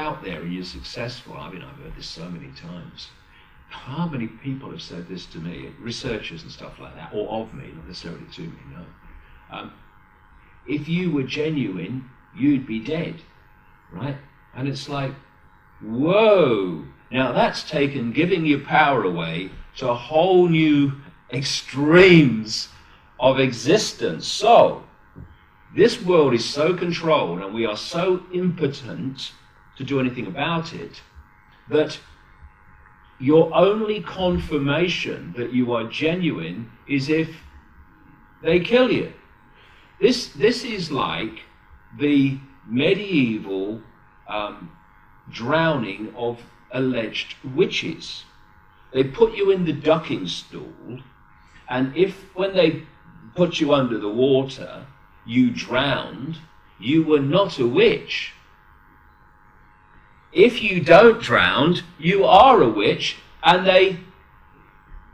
out there and you're successful, I mean, I've heard this so many times. How many people have said this to me, researchers and stuff like that, or of me, not necessarily to me, no. If you were genuine, you'd be dead, right? And it's like, whoa, now that's taken giving your power away to a whole new extremes of existence. So, this world is so controlled and we are so impotent to do anything about it that your only confirmation that you are genuine is if they kill you. This is like the medieval drowning of alleged witches. They put you in the ducking stool, and if when they put you under the water you drowned, you were not a witch. If you don't drown, you are a witch, and they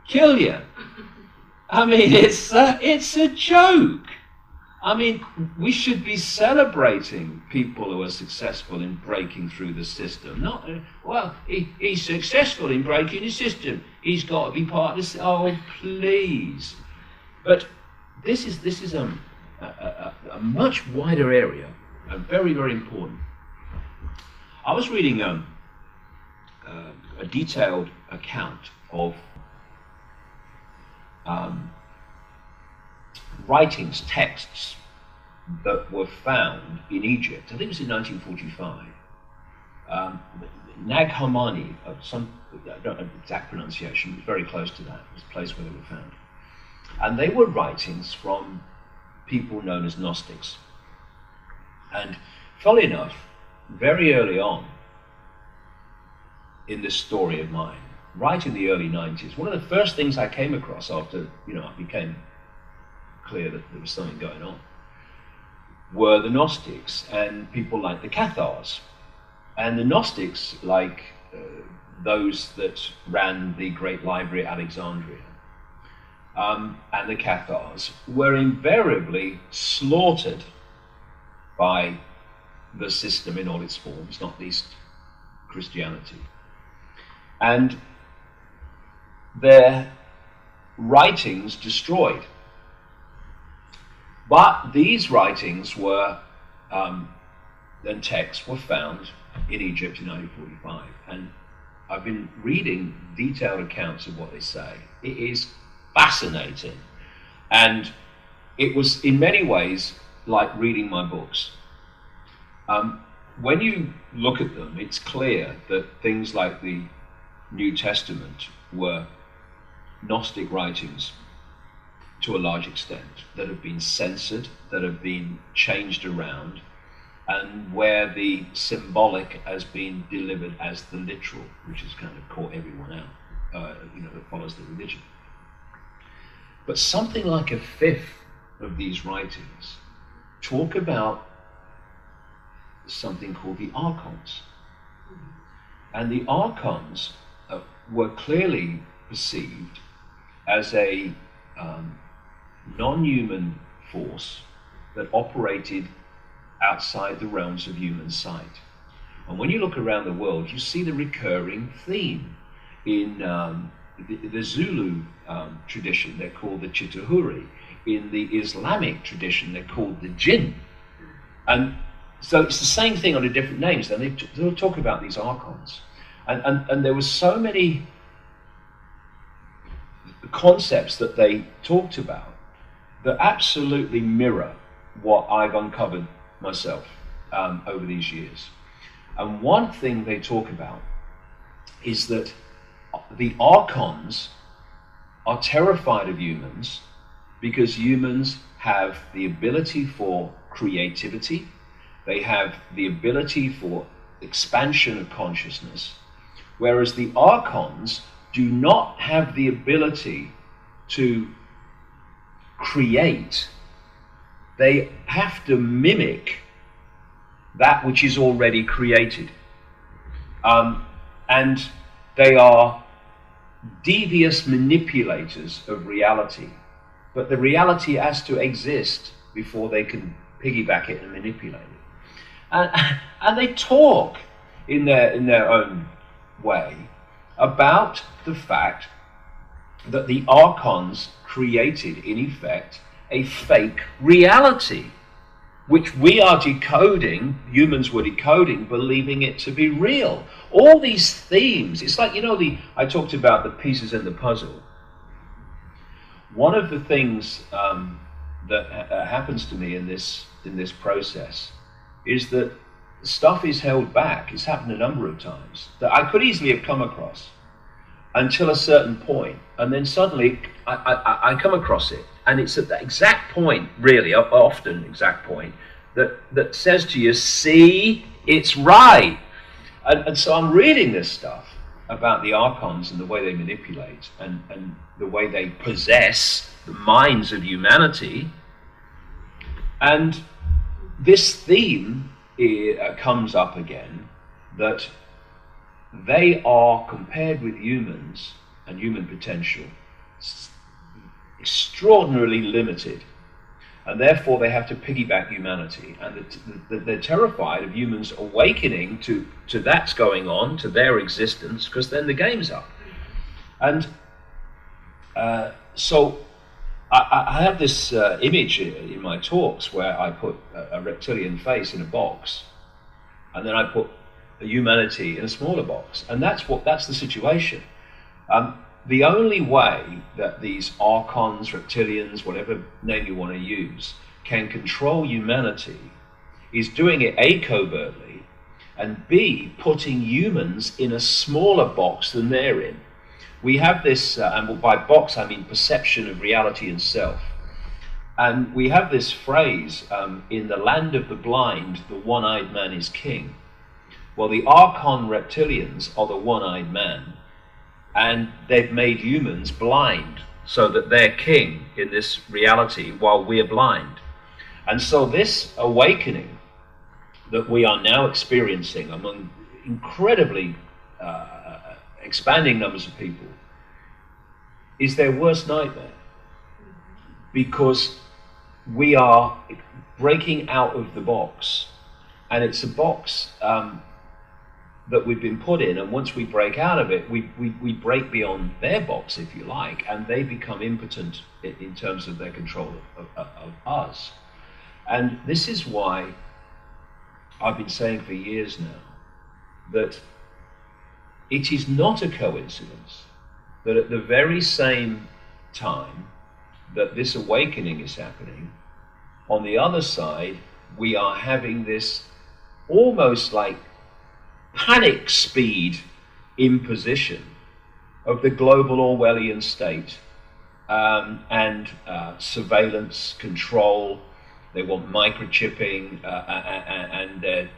kill you. I mean, it's a joke. I mean, we should be celebrating people who are successful in breaking through the system. Not, well, he's successful in breaking the system. He's got to be part of this. Oh, please. But this is a much wider area, and very, very important. I was reading a detailed account of writings, texts that were found in Egypt. I think it was in 1945. Nag Hammadi, I don't know the exact pronunciation, it was very close to that. It was a place where they were found. And they were writings from people known as Gnostics. And funnily enough, very early on in this story of mine, right in the early 90s, one of the first things I came across after, I became clear that there was something going on, were the Gnostics and people like the Cathars. And the Gnostics, like those that ran the great library at Alexandria, and the Cathars, were invariably slaughtered by the system in all its forms, not least Christianity. And their writings destroyed. But these writings were, and texts were found in Egypt in 1945. And I've been reading detailed accounts of what they say. It is fascinating. And it was in many ways like reading my books. When you look at them, it's clear that things like the New Testament were Gnostic writings to a large extent, that have been censored, that have been changed around, and where the symbolic has been delivered as the literal, which has kind of caught everyone out, that follows the religion. But something like a fifth of these writings talk about something called the Arcons. And the Arcons were clearly perceived as a non-human force that operated outside the realms of human sight. And when you look around the world, you see the recurring theme. In the Zulu tradition, they're called the Chitahuri. In the Islamic tradition, they're called the Jinn. And so it's the same thing under different names. And they'll talk about these Archons. And there were so many concepts that they talked about that absolutely mirror what I've uncovered myself over these years. And one thing they talk about is that the Archons are terrified of humans because humans have the ability for creativity, they have the ability for expansion of consciousness, whereas the Archons do not have the ability to create. They have to mimic that which is already created. And they are devious manipulators of reality. But the reality has to exist before they can piggyback it and manipulate it. And they talk in their own way about the fact that the Arcons created, in effect, a fake reality, which we are decoding, humans were decoding, believing it to be real. All these themes, it's like, I talked about the pieces in the puzzle. One of the things that happens to me in this process is that stuff is held back. It's happened a number of times that I could easily have come across until a certain point, and then suddenly I come across it, and it's at that exact point, really, often exact point, that says to you, see, it's right. And so I'm reading this stuff about the Archons and the way they manipulate and the way they possess the minds of humanity, and this theme comes up again, that they are, compared with humans and human potential, extraordinarily limited, and therefore they have to piggyback humanity, and they're terrified of humans awakening to that's going on, to their existence, because then the game's up. And so I have this image in my talks where I put a reptilian face in a box, and then I put a humanity in a smaller box, and that's the situation. The only way that these Archons, reptilians, whatever name you want to use, can control humanity is doing it A, covertly, and B, putting humans in a smaller box than they're in. We have this, and by box I mean perception of reality and self. And we have this phrase, in the land of the blind, the one-eyed man is king. Well, the Archon reptilians are the one-eyed man, and they've made humans blind so that they're king in this reality while we're blind. And so this awakening that we are now experiencing among incredibly expanding numbers of people is their worst nightmare, because we are breaking out of the box, and it's a box that we've been put in, and once we break out of it, we break beyond their box, if you like, and they become impotent in terms of their control of us. And this is why I've been saying for years now that it is not a coincidence that at the very same time that this awakening is happening, on the other side, we are having this almost like panic speed imposition of the global Orwellian state, and surveillance, control. They want microchipping, and they're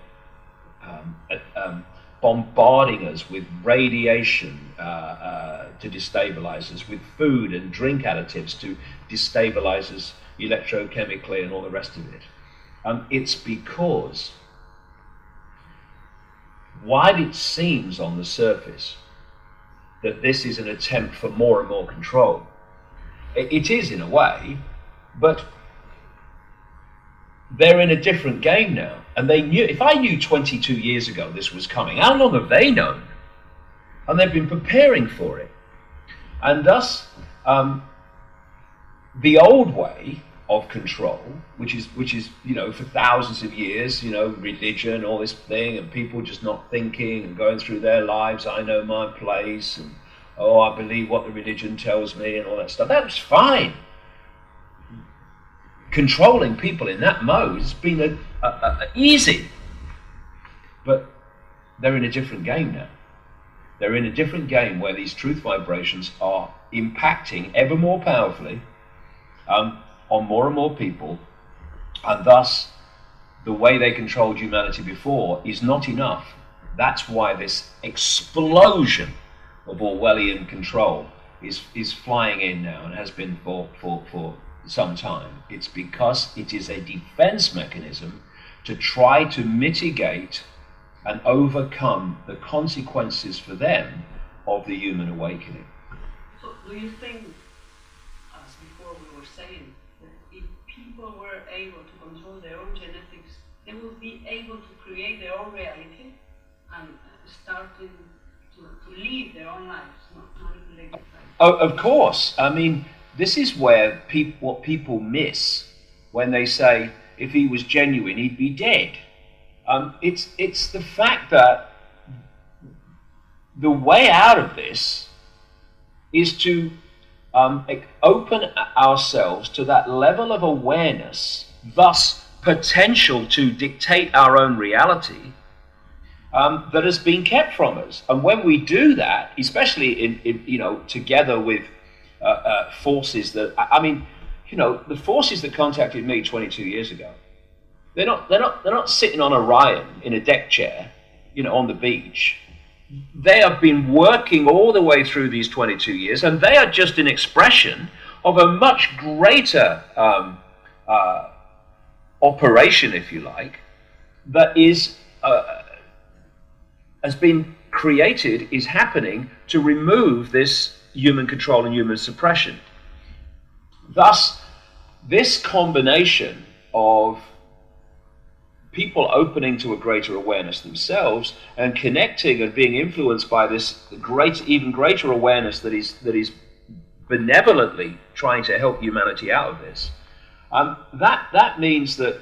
bombarding us with radiation to destabilize us, with food and drink additives to destabilize us electrochemically and all the rest of it. It's because, while it seems on the surface that this is an attempt for more and more control, it is in a way, but they're in a different game now. And they knew, if I knew 22 years ago this was coming, how long have they known? And they've been preparing for it. And thus, the old way of control, which is for thousands of years, religion, all this thing, and people just not thinking and going through their lives, I know my place, and I believe what the religion tells me, and all that stuff. That's fine. Controlling people in that mode has been easy, but they're in a different game now. They're in a different game where these truth vibrations are impacting ever more powerfully on more and more people, and thus the way they controlled humanity before is not enough. That's why this explosion of Orwellian control is flying in now, and has been for some time. It's because it is a defense mechanism to try to mitigate and overcome the consequences for them of the human awakening. So do you think, as before we were saying, that if people were able to control their own genetics, they would be able to create their own reality? and starting to live their own lives, not manipulated by. Oh, of course. I mean, this is where what people miss when they say if he was genuine, he'd be dead. It's the fact that the way out of this is to open ourselves to that level of awareness, thus potential to dictate our own reality, that has been kept from us. And when we do that, especially in together with forces that, I mean, the forces that contacted me 22 years ago, they're not sitting on Orion in a deck chair, on the beach. They have been working all the way through these 22 years, and they are just an expression of a much greater operation, if you like, that has been created, is happening to remove this human control and human suppression. Thus, this combination of people opening to a greater awareness themselves and connecting and being influenced by this even greater awareness that is benevolently trying to help humanity out of this, that means that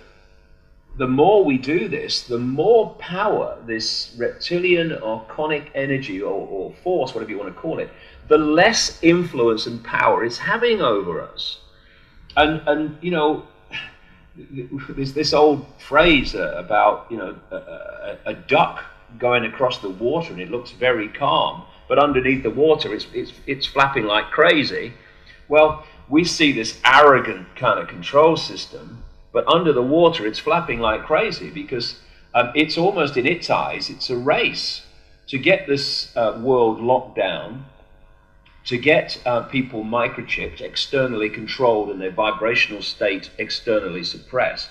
the more we do this, the more power this reptilian arconic energy or force, whatever you want to call it, the less influence and power it's having over us. And there's this old phrase about a duck going across the water and it looks very calm, but underneath the water it's flapping like crazy. Well, we see this arrogant kind of control system, but under the water it's flapping like crazy because it's almost, in its eyes, it's a race to get this world locked down, to get people microchipped, externally controlled, and their vibrational state externally suppressed,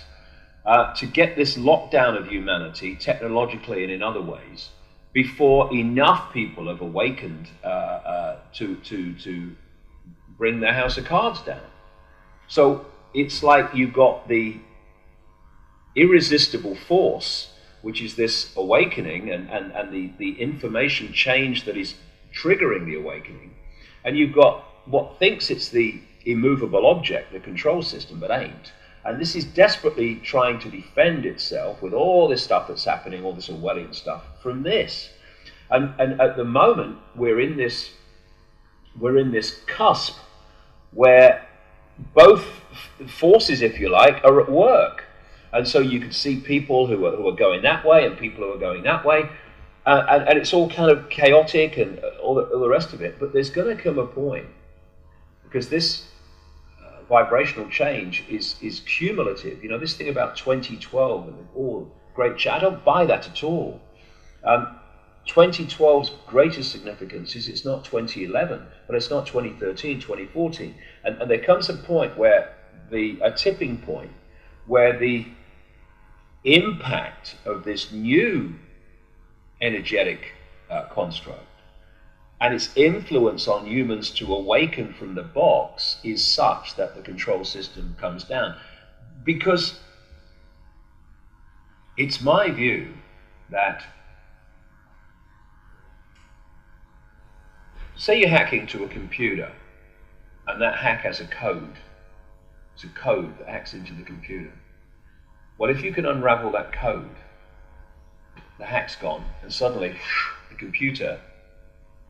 to get this lockdown of humanity technologically and in other ways before enough people have awakened to bring their house of cards down. So it's like you've got the irresistible force, which is this awakening and the information change that is triggering the awakening. And you've got what thinks it's the immovable object, the control system, but ain't. And this is desperately trying to defend itself with all this stuff that's happening, all this Orwellian stuff, from this. And at the moment, we're in this cusp where both forces, if you like, are at work. And so you can see people who are going that way and people who are going that way. And it's all kind of chaotic and all the rest of it. But there's going to come a point, because this vibrational change is cumulative. This thing about 2012 and all great chat, I don't buy that at all. 2012's greatest significance is it's not 2011, but it's not 2013, 2014. And there comes a point where a tipping point, where the impact of this new energetic construct and its influence on humans to awaken from the box is such that the control system comes down. Because it's my view that, say you're hacking to a computer and that hack has a code. It's a code that hacks into the computer. Well, if you can unravel that code, the hack's gone, and suddenly the computer,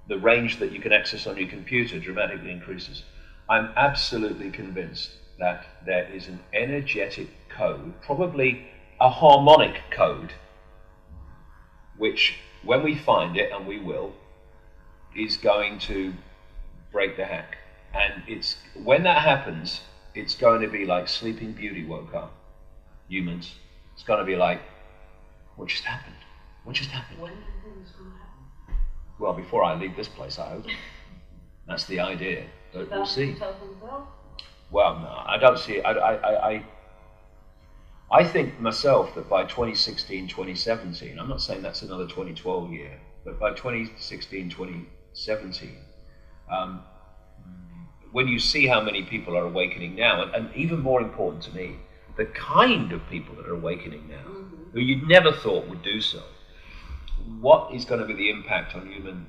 the range that you can access on your computer dramatically increases. I'm absolutely convinced that there is an energetic code, probably a harmonic code, which, when we find it, and we will, is going to break the hack. And when that happens, it's going to be like Sleeping Beauty woke up. Humans. It's going to be like, what just happened? What just happened? When do you think it's going to happen? Well, before I leave this place, I hope. That's the idea. But we'll see. 2012? Well, no, I don't see it. I think myself that by 2016, 2017, I'm not saying that's another 2012 year, but by 2016, 2017, when you see how many people are awakening now, and even more important to me, the kind of people that are awakening now, who you'd never thought would do so, what is going to be the impact on human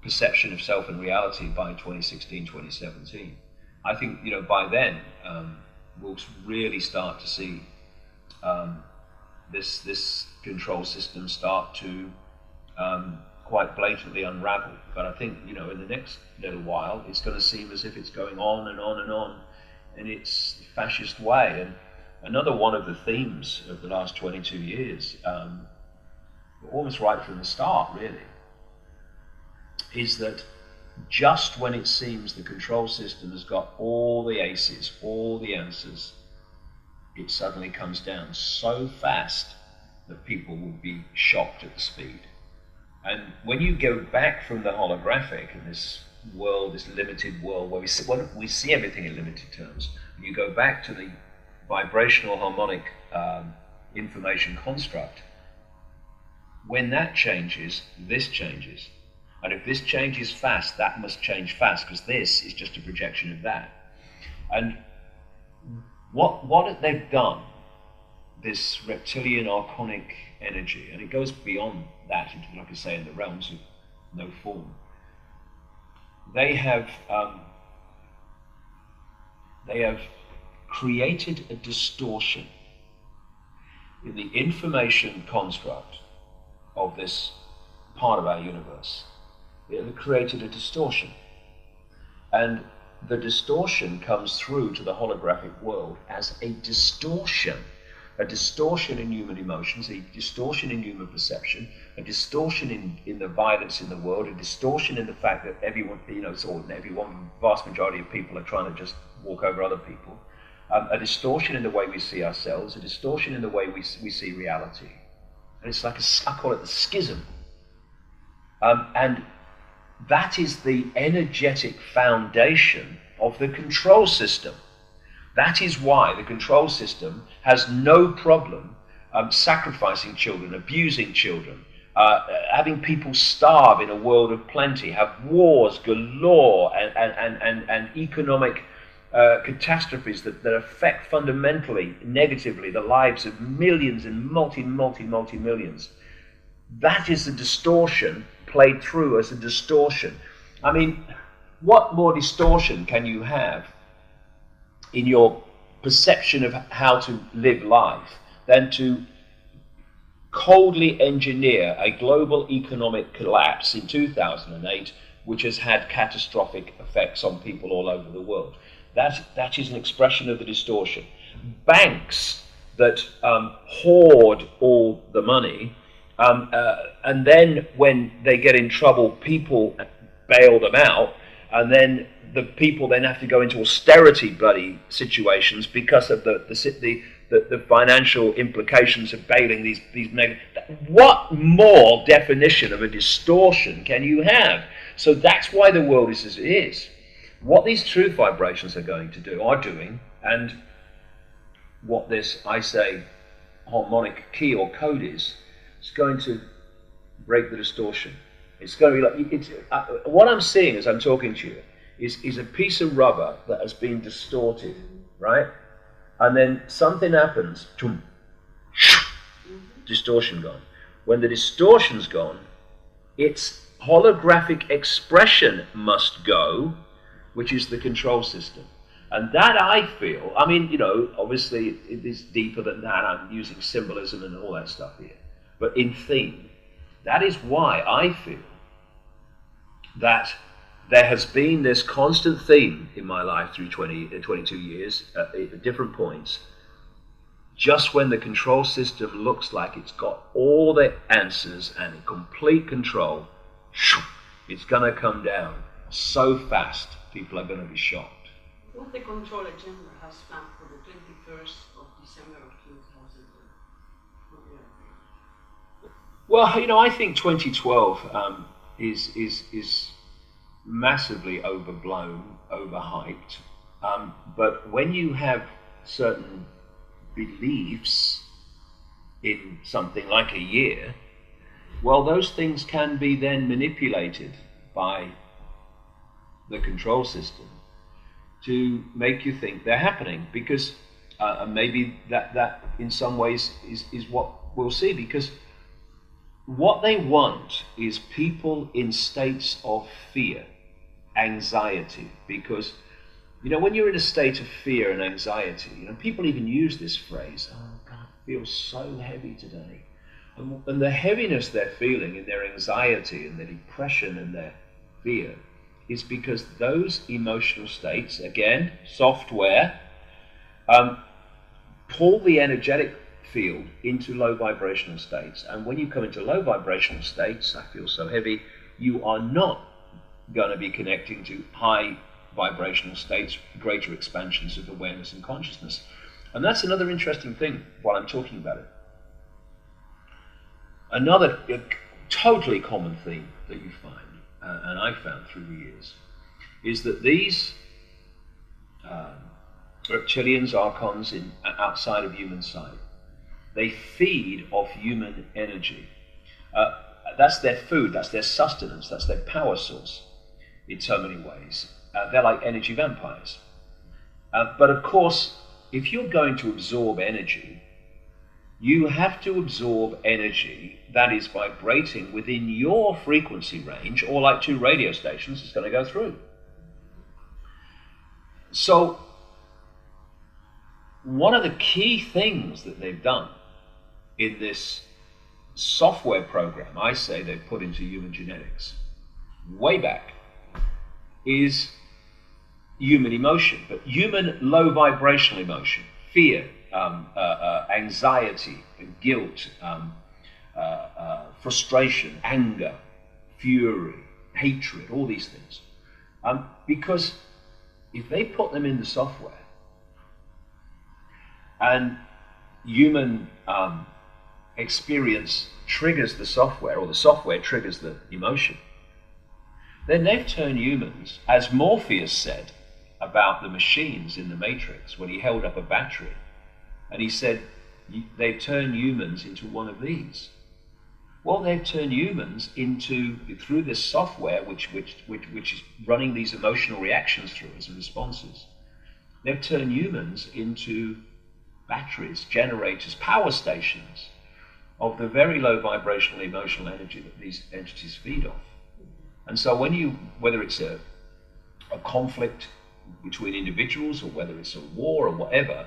perception of self and reality by 2016, 2017? I think, by then we'll really start to see this control system start to quite blatantly unravel. But I think, in the next little while, it's going to seem as if it's going on and on and on in its fascist way. And another one of the themes of the last 22 years, almost right from the start, really, is that just when it seems the control system has got all the aces, all the answers, it suddenly comes down so fast that people will be shocked at the speed. And when you go back from the holographic in this world, this limited world where we see everything in limited terms, you go back to the vibrational harmonic information construct, when that changes, this changes. And if this changes fast, that must change fast, because this is just a projection of that. And what they've done, this reptilian archonic energy, and it goes beyond that into, like I say, in the realms of no form. They have created a distortion in the information construct of this part of our universe. It created a distortion, and the distortion comes through to the holographic world as a distortion in human emotions, a distortion in human perception, a distortion in the violence in the world, a distortion in the fact that everyone, vast majority of people are trying to just walk over other people, a distortion in the way we see ourselves, a distortion in the way we see reality. And it's like I call it the schism. And that is the energetic foundation of the control system. That is why the control system has no problem sacrificing children, abusing children, having people starve in a world of plenty, have wars galore, and economic catastrophes that affect fundamentally, negatively, the lives of millions and multi-millions. That is the distortion played through as a distortion. I mean, what more distortion can you have in your perception of how to live life than to coldly engineer a global economic collapse in 2008, which has had catastrophic effects on people all over the world? That is an expression of the distortion. Banks that hoard all the money, and then when they get in trouble, people bail them out, and then the people then have to go into austerity bloody situations because of the financial implications of bailing these mega. What more definition of a distortion can you have? So that's why the world is as it is. What these truth vibrations are doing, and what this, I say, harmonic key or code is, it's going to break the distortion. It's going to be like, what I'm seeing as I'm talking to you is a piece of rubber that has been distorted, right? And then something happens, distortion gone. When the distortion's gone, its holographic expression must go, which is the control system. And that, I feel, I mean, obviously it is deeper than that. I'm using symbolism and all that stuff here. But in theme, that is why I feel that there has been this constant theme in my life through 22 years at different points. Just when the control system looks like it's got all the answers and complete control, it's going to come down so fast, people are going to be shocked. What the control agenda has planned for the 21st of December of 2000? Well, I think 2012 is massively overblown, overhyped. But when you have certain beliefs in something like a year, well, those things can be then manipulated by the control system to make you think they're happening, because maybe that in some ways is what we'll see, because what they want is people in states of fear, anxiety, because when you're in a state of fear and anxiety, people even use this phrase, oh God, I feel so heavy today. And the heaviness they're feeling in their anxiety and their depression and their fear is because those emotional states, again, software, pull the energetic field into low vibrational states. And when you come into low vibrational states, I feel so heavy, you are not going to be connecting to high vibrational states, greater expansions of awareness and consciousness. And that's another interesting thing while I'm talking about it. Another totally common theme that you find, and I found through the years, is that these reptilians, Arcons outside of human sight, they feed off human energy. That's their food, that's their sustenance, that's their power source in so many ways. They're like energy vampires. But of course, if you're going to absorb energy, you have to absorb energy that is vibrating within your frequency range, or like 2 radio stations, it's going to go through. So, one of the key things that they've done in this software program, I say they've put into human genetics, way back, is human emotion, but human low vibrational emotion, fear, anxiety, guilt, frustration, anger, fury, hatred, all these things. Because if they put them in the software and human experience triggers the software, or the software triggers the emotion, then they've turned humans, as Morpheus said about the machines in the Matrix when he held up a battery, and he said, they've turned humans into one of these. Well, they've turned humans into, through this software which is running these emotional reactions through as responses, they've turned humans into batteries, generators, power stations of the very low vibrational emotional energy that these entities feed off. And so whether it's a conflict between individuals, or whether it's a war or whatever,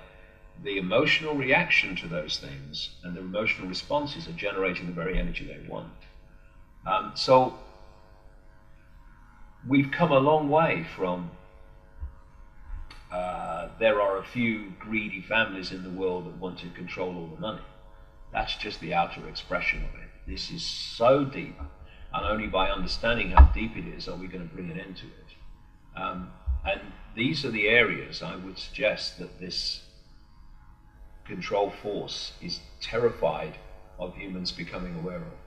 the emotional reaction to those things and the emotional responses are generating the very energy they want. So we've come a long way from there are a few greedy families in the world that want to control all the money. That's just the outer expression of it. This is so deep, and only by understanding how deep it is are we going to bring an end to it. And these are the areas I would suggest that this control force is terrified of humans becoming aware of.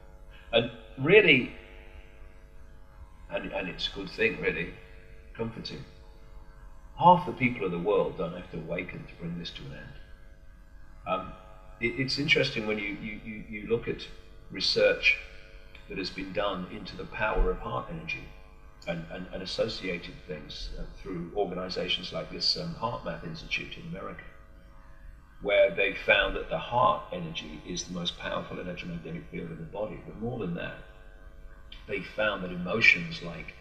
And really, and it's a good thing, really, comforting, half the people of the world don't have to awaken to bring this to an end. It's interesting when you look at research that has been done into the power of heart energy and associated things through organizations like this Heart Math Institute in America, where they found that the heart energy is the most powerful electromagnetic field in the body. But more than that, they found that emotions like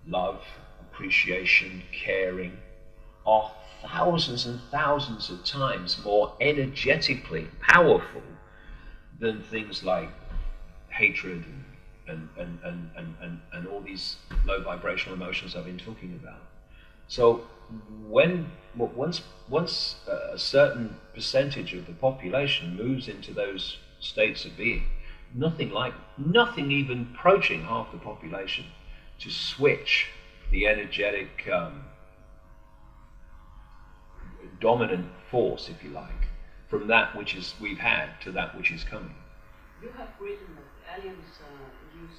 love, appreciation, caring are thousands and thousands of times more energetically powerful than things like hatred and all these low vibrational emotions I've been talking about. So once a certain percentage of the population moves into those states of being, nothing even approaching half the population to switch the energetic dominant force, if you like, from that which is we've had to that which is coming. You have written that aliens use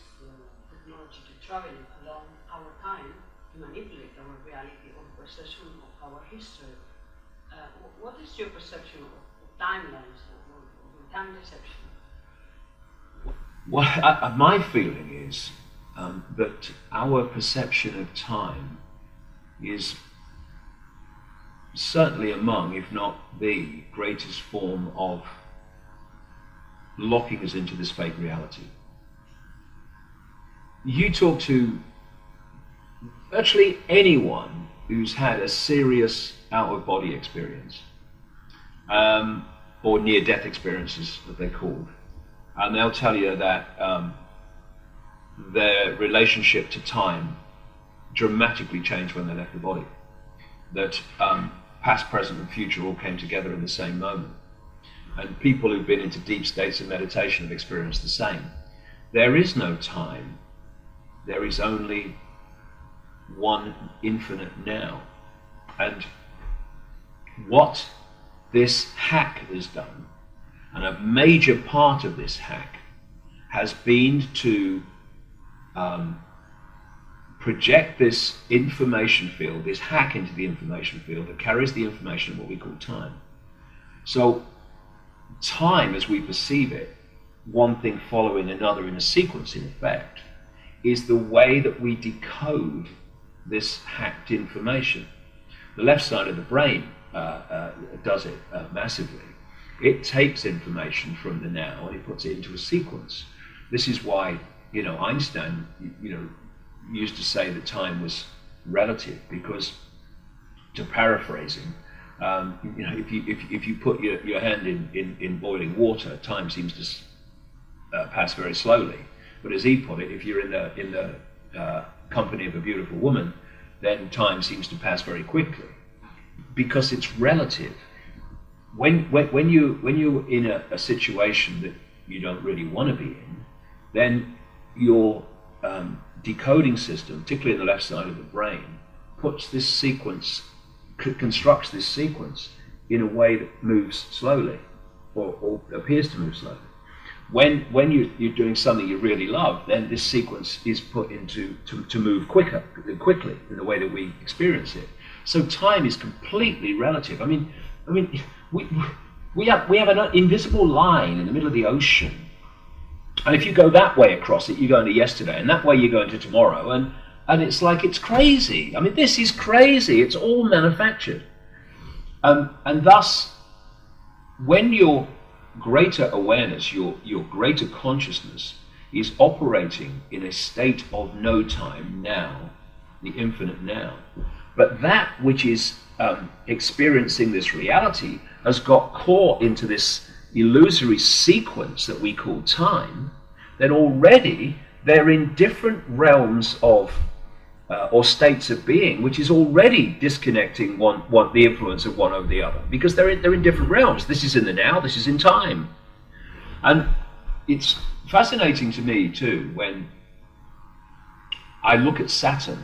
technology to travel along our time to manipulate our reality or perception of our history. What is your perception of timelines or time deception? Well, my feeling is that our perception of time is certainly among, if not the greatest form of locking us into this fake reality. you talk to virtually anyone who's had a serious out-of-body experience, or near-death experiences that they're called, and they'll tell you that their relationship to time dramatically changed when they left the body. That past, present, and future all came together in the same moment. And people who've been into deep states of meditation have experienced the same. There is no time. There is only one infinite now. And what this hack has done, and a major part of this hack, has been to project this information field, this hack into the information field that carries the information of what we call time. So time, as we perceive it, one thing following another in a sequence, in effect, is the way that we decode this hacked information. The left side of the brain does it massively. It takes information from the now and it puts it into a sequence. This is why, Einstein, used to say that time was relative, because, to paraphrase him, if you put your hand in boiling water, time seems to pass very slowly. But as he put it, if you're in the company of a beautiful woman, then time seems to pass very quickly, because it's relative. When you're in a situation that you don't really want to be in, then your decoding system, particularly in the left side of the brain, puts this sequence, constructs this sequence in a way that moves slowly, or appears to move slowly. When you're doing something you really love, then this sequence is put into to move quickly in the way that we experience it. So time is completely relative. I mean, we have an invisible line in the middle of the ocean. And if you go that way across it, you go into yesterday, and that way you go into tomorrow, and it's like, it's crazy. I mean, this is crazy. It's all manufactured. And thus, when your greater awareness, your greater consciousness is operating in a state of no time now, the infinite now, but that which is experiencing this reality has got caught into this illusory sequence that we call time, then already they're in different realms of or states of being, which is already disconnecting the influence of one over the other, because they're in different realms. This is in the now, this is in time. And it's fascinating to me too when I look at Saturn,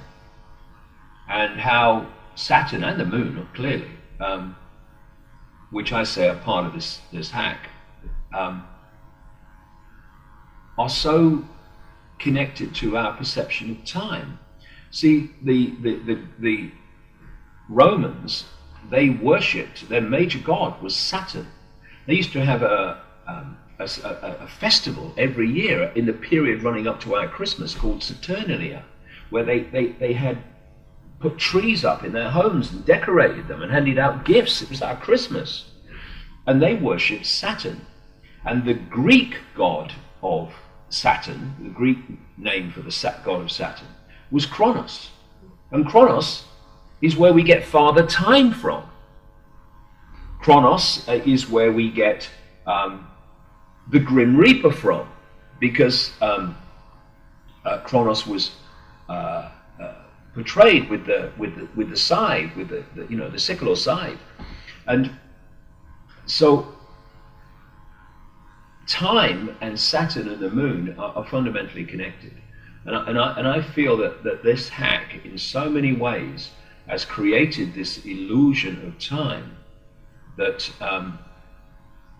and how Saturn and the moon, clearly, which I say are part of this hack, are so connected to our perception of time. See, the Romans, they worshipped, their major god was Saturn. They used to have a festival every year in the period running up to our Christmas called Saturnalia, where they had put trees up in their homes and decorated them and handed out gifts. It was our Christmas. And they worshipped Saturn. And the Greek god of Saturn, the Greek name for the god of Saturn, was Kronos. And Kronos is where we get Father Time from. Kronos is where we get the Grim Reaper from, because Kronos was portrayed with the scythe, with the sickle or scythe, and so time and Saturn and the moon are fundamentally connected, and I feel that this hack in so many ways has created this illusion of time that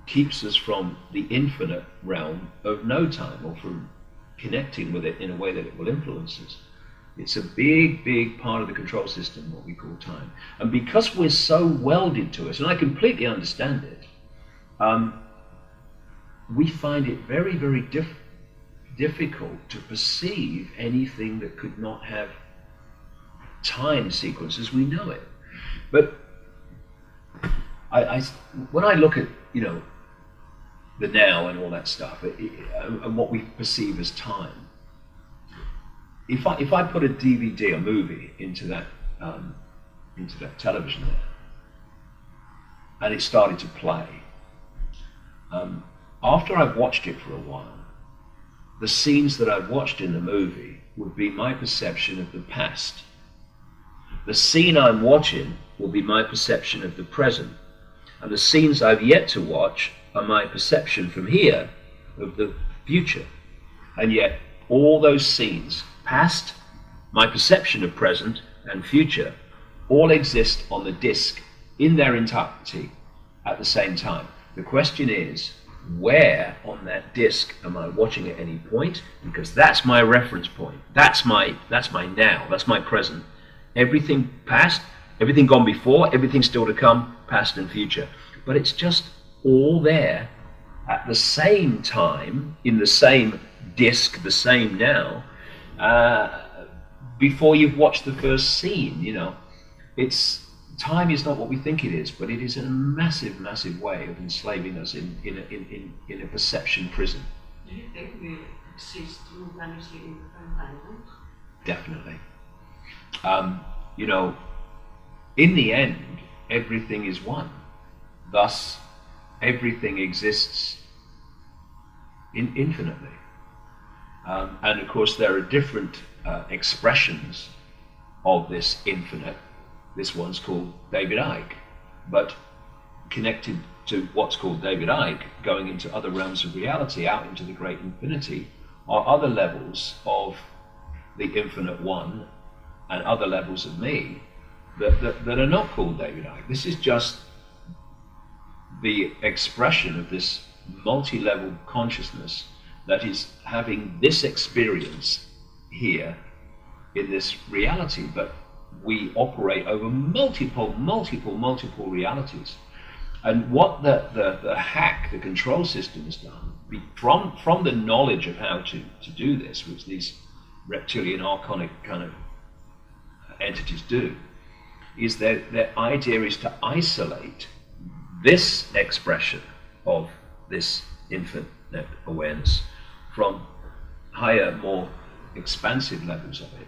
keeps us from the infinite realm of no time, or from connecting with it in a way that it will influence us. It's a big part of the control system, what we call time. And because we're so welded to it, and I completely understand it, we find it very difficult to perceive anything that could not have time sequence as we know it. But when I look at, the now and all that stuff, and what we perceive as time, if I put a DVD, a movie, into that television there, and it started to play, after I've watched it for a while, the scenes that I've watched in the movie would be my perception of the past. The scene I'm watching will be my perception of the present. And the scenes I've yet to watch are my perception from here of the future. And yet all those scenes, past, my perception of present, and future, all exist on the disc in their entirety at the same time. The question is, where on that disc am I watching at any point? Because that's my reference point. That's my now. That's my present. Everything past, everything gone before, everything still to come, past and future. But it's just all there at the same time, in the same disc, the same now, before you've watched the first scene. You know, time is not what we think it is, but it is a massive, massive way of enslaving us in a perception prison. Do you think we exist simultaneously in different timelines? Definitely. You know, in the end, everything is one. Thus, everything exists infinitely. And of course, there are different expressions of this infinite. This one's called David Icke, but connected to what's called David Icke, going into other realms of reality, out into the great infinity, are other levels of the infinite one and other levels of me that are not called David Icke. This is just the expression of this multi-level consciousness that is having this experience here in this reality, but we operate over multiple realities. And what the hack, the control system has done, from the knowledge of how to do this, which these reptilian archonic kind of entities do, is that their idea is to isolate this expression of this infinite awareness from higher, more expansive levels of it,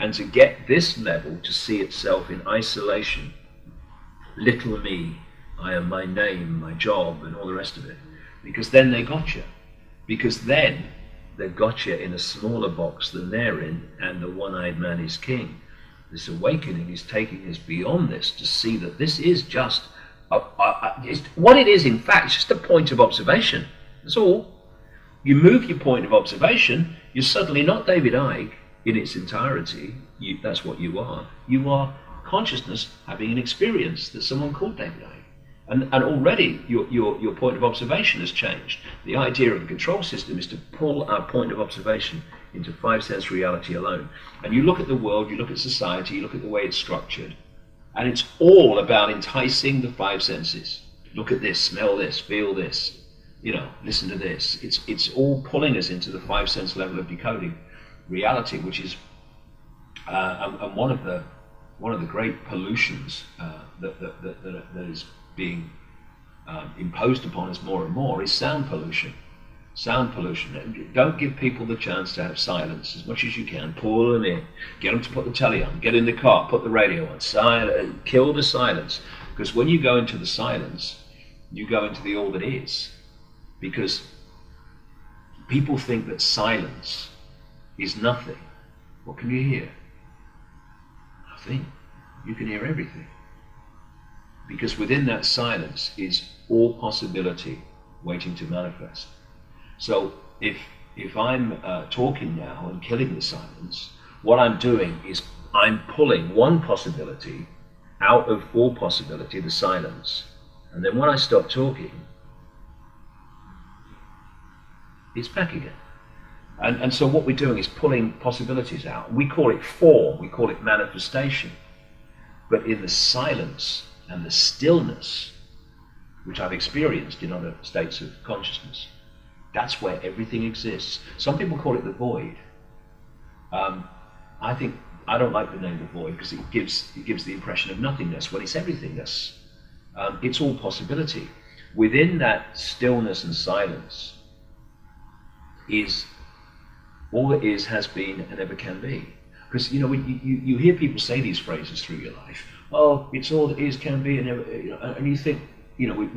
and to get this level to see itself in isolation. Little me, I am my name, my job, and all the rest of it. Because then they got you. Because then they got you in a smaller box than they're in, and the one-eyed man is king. This awakening is taking us beyond this to see that this is just what it is. In fact, it's just a point of observation. That's all. You move your point of observation, you're suddenly not David Icke in its entirety. That's what you are. You are consciousness having an experience that someone called David Icke. And already your point of observation has changed. The idea of the control system is to pull our point of observation into five-sense reality alone. And you look at the world, you look at society, you look at the way it's structured, and it's all about enticing the five senses. Look at this, smell this, feel this, you know, listen to this. It's all pulling us into the five-sense level of decoding reality, which is and one of the great pollutions that is being imposed upon us more and more is sound pollution. Sound pollution. Don't give people the chance to have silence as much as you can. Pull them in. Get them to put the telly on. Get in the car. Put the radio on. Kill the silence. Because when you go into the silence, you go into the all that is. Because people think that silence is nothing. What can you hear? Nothing. You can hear everything. Because within that silence is all possibility waiting to manifest. So if I'm talking now and killing the silence, what I'm doing is I'm pulling one possibility out of all possibility, the silence. And then when I stop talking, it's back again. And so what we're doing is pulling possibilities out. We call it form, we call it manifestation. But in the silence and the stillness, which I've experienced in other states of consciousness, that's where everything exists. Some people call it the void. I don't like the name the void because it gives the impression of nothingness when it's everythingness. It's all possibility. Within that stillness and silence is All that is, has been, and ever can be. Because, you know, when you hear people say these phrases through your life, oh, it's all that is, can be, and ever, you know, and you think, you know,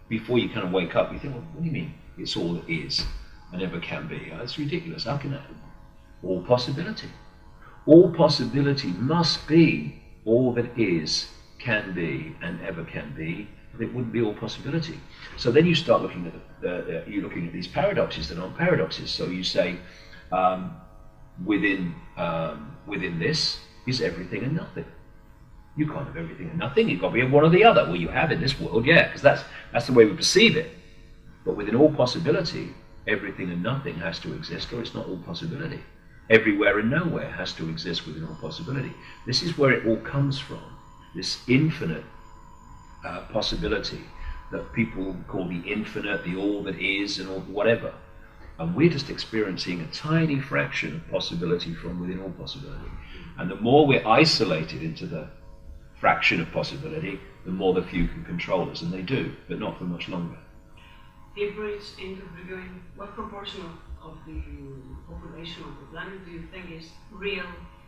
before you kind of wake up, you think, well, what do you mean it's all that is and ever can be? Oh, it's ridiculous. How can that? All possibility. All possibility must be all that is, can be, and ever can be. It wouldn't be all possibility. So then you start looking at you're looking at these paradoxes that aren't paradoxes. So you say, within this is everything and nothing. You can't have everything and nothing. You've got to be one or the other. Well, you have in this world, yeah, because that's the way we perceive it. But within all possibility, everything and nothing has to exist, or it's not all possibility. Everywhere and nowhere has to exist within all possibility. This is where it all comes from. This infinite possibility that people call the infinite, the all that is, and all whatever. And we're just experiencing a tiny fraction of possibility from within all possibility. And the more we're isolated into the fraction of possibility, the more the few can control us, and they do, but not for much longer. Difference in reviewing what proportion of the population of the planet do you think is real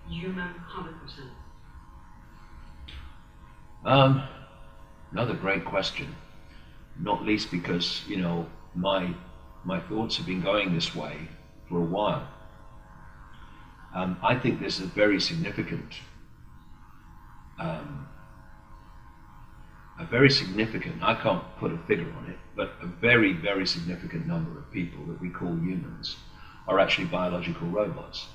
human 100%? Another great question, not least because, you know, my thoughts have been going this way for a while. I think there's a very significant, I can't put a figure on it, but a very, very significant number of people that we call humans are actually biological robots.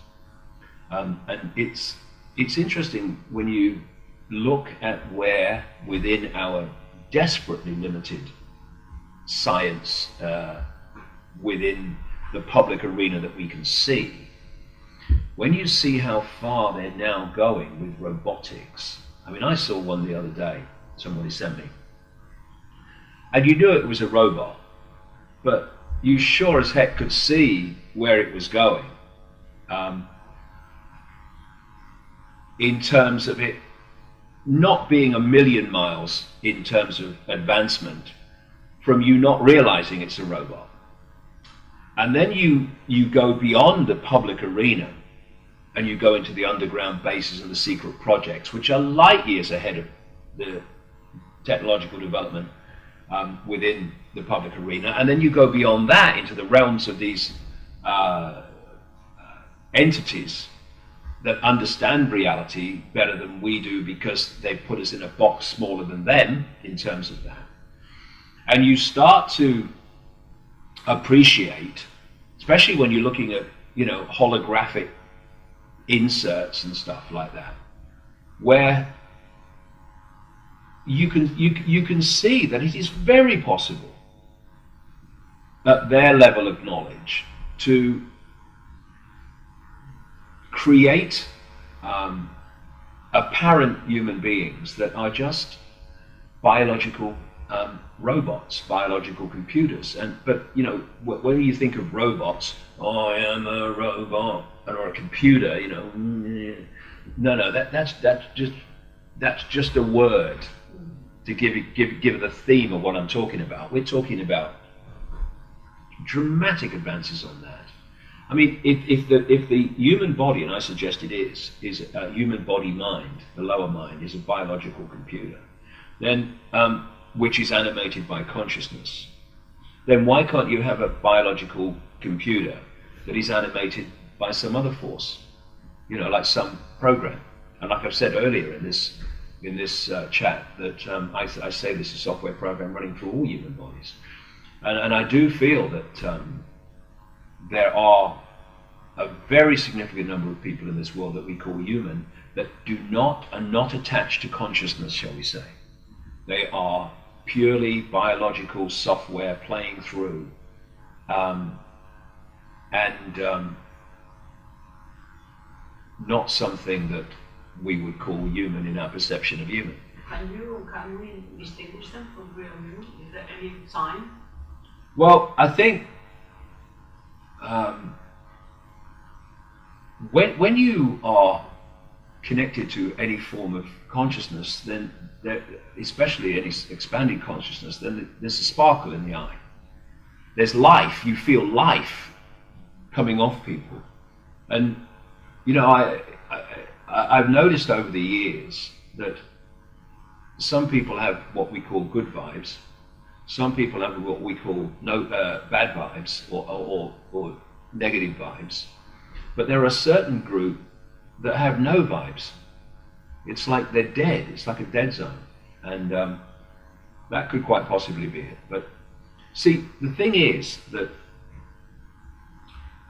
And it's interesting when you look at where within our desperately limited science, within the public arena that we can see, when you see how far they're now going with robotics. I mean, I saw one the other day, somebody sent me, and you knew it was a robot, but you sure as heck could see where it was going, in terms of it not being a million miles in terms of advancement from you not realizing it's a robot. And then you go beyond the public arena and you go into the underground bases and the secret projects, which are light years ahead of the technological development within the public arena. And then you go beyond that into the realms of these entities that understand reality better than we do because they put us in a box smaller than them in terms of that. And you start to appreciate, especially when you're looking at, you know, holographic inserts and stuff like that, where you can see that it is very possible at their level of knowledge to create apparent human beings that are just biological robots, biological computers. But you know, when you think of robots, oh, I am a robot or a computer, you know, no, that's just a word to give the theme of what I'm talking about. We're talking about dramatic advances on that. I mean, if the human body, and I suggest it is a human body mind, the lower mind is a biological computer, then which is animated by consciousness, then why can't you have a biological computer that is animated by some other force, you know, like some program? And like I've said earlier in this chat, that I say this is a software program running through all human bodies, and I do feel that there are a very significant number of people in this world that we call human that are not attached to consciousness, shall we say. They are purely biological software playing through, and not something that we would call human in our perception of human. Can we distinguish them from real human? Is there any sign? Well, I think when you are connected to any form of consciousness, then especially any expanding consciousness, then there's a sparkle in the eye. There's life. You feel life coming off people. And you know, I've noticed over the years that some people have what we call good vibes, some people have what we call bad vibes or negative vibes, but there are a certain group that have no vibes. It's like they're dead. It's like a dead zone, and that could quite possibly be it. But see, the thing is that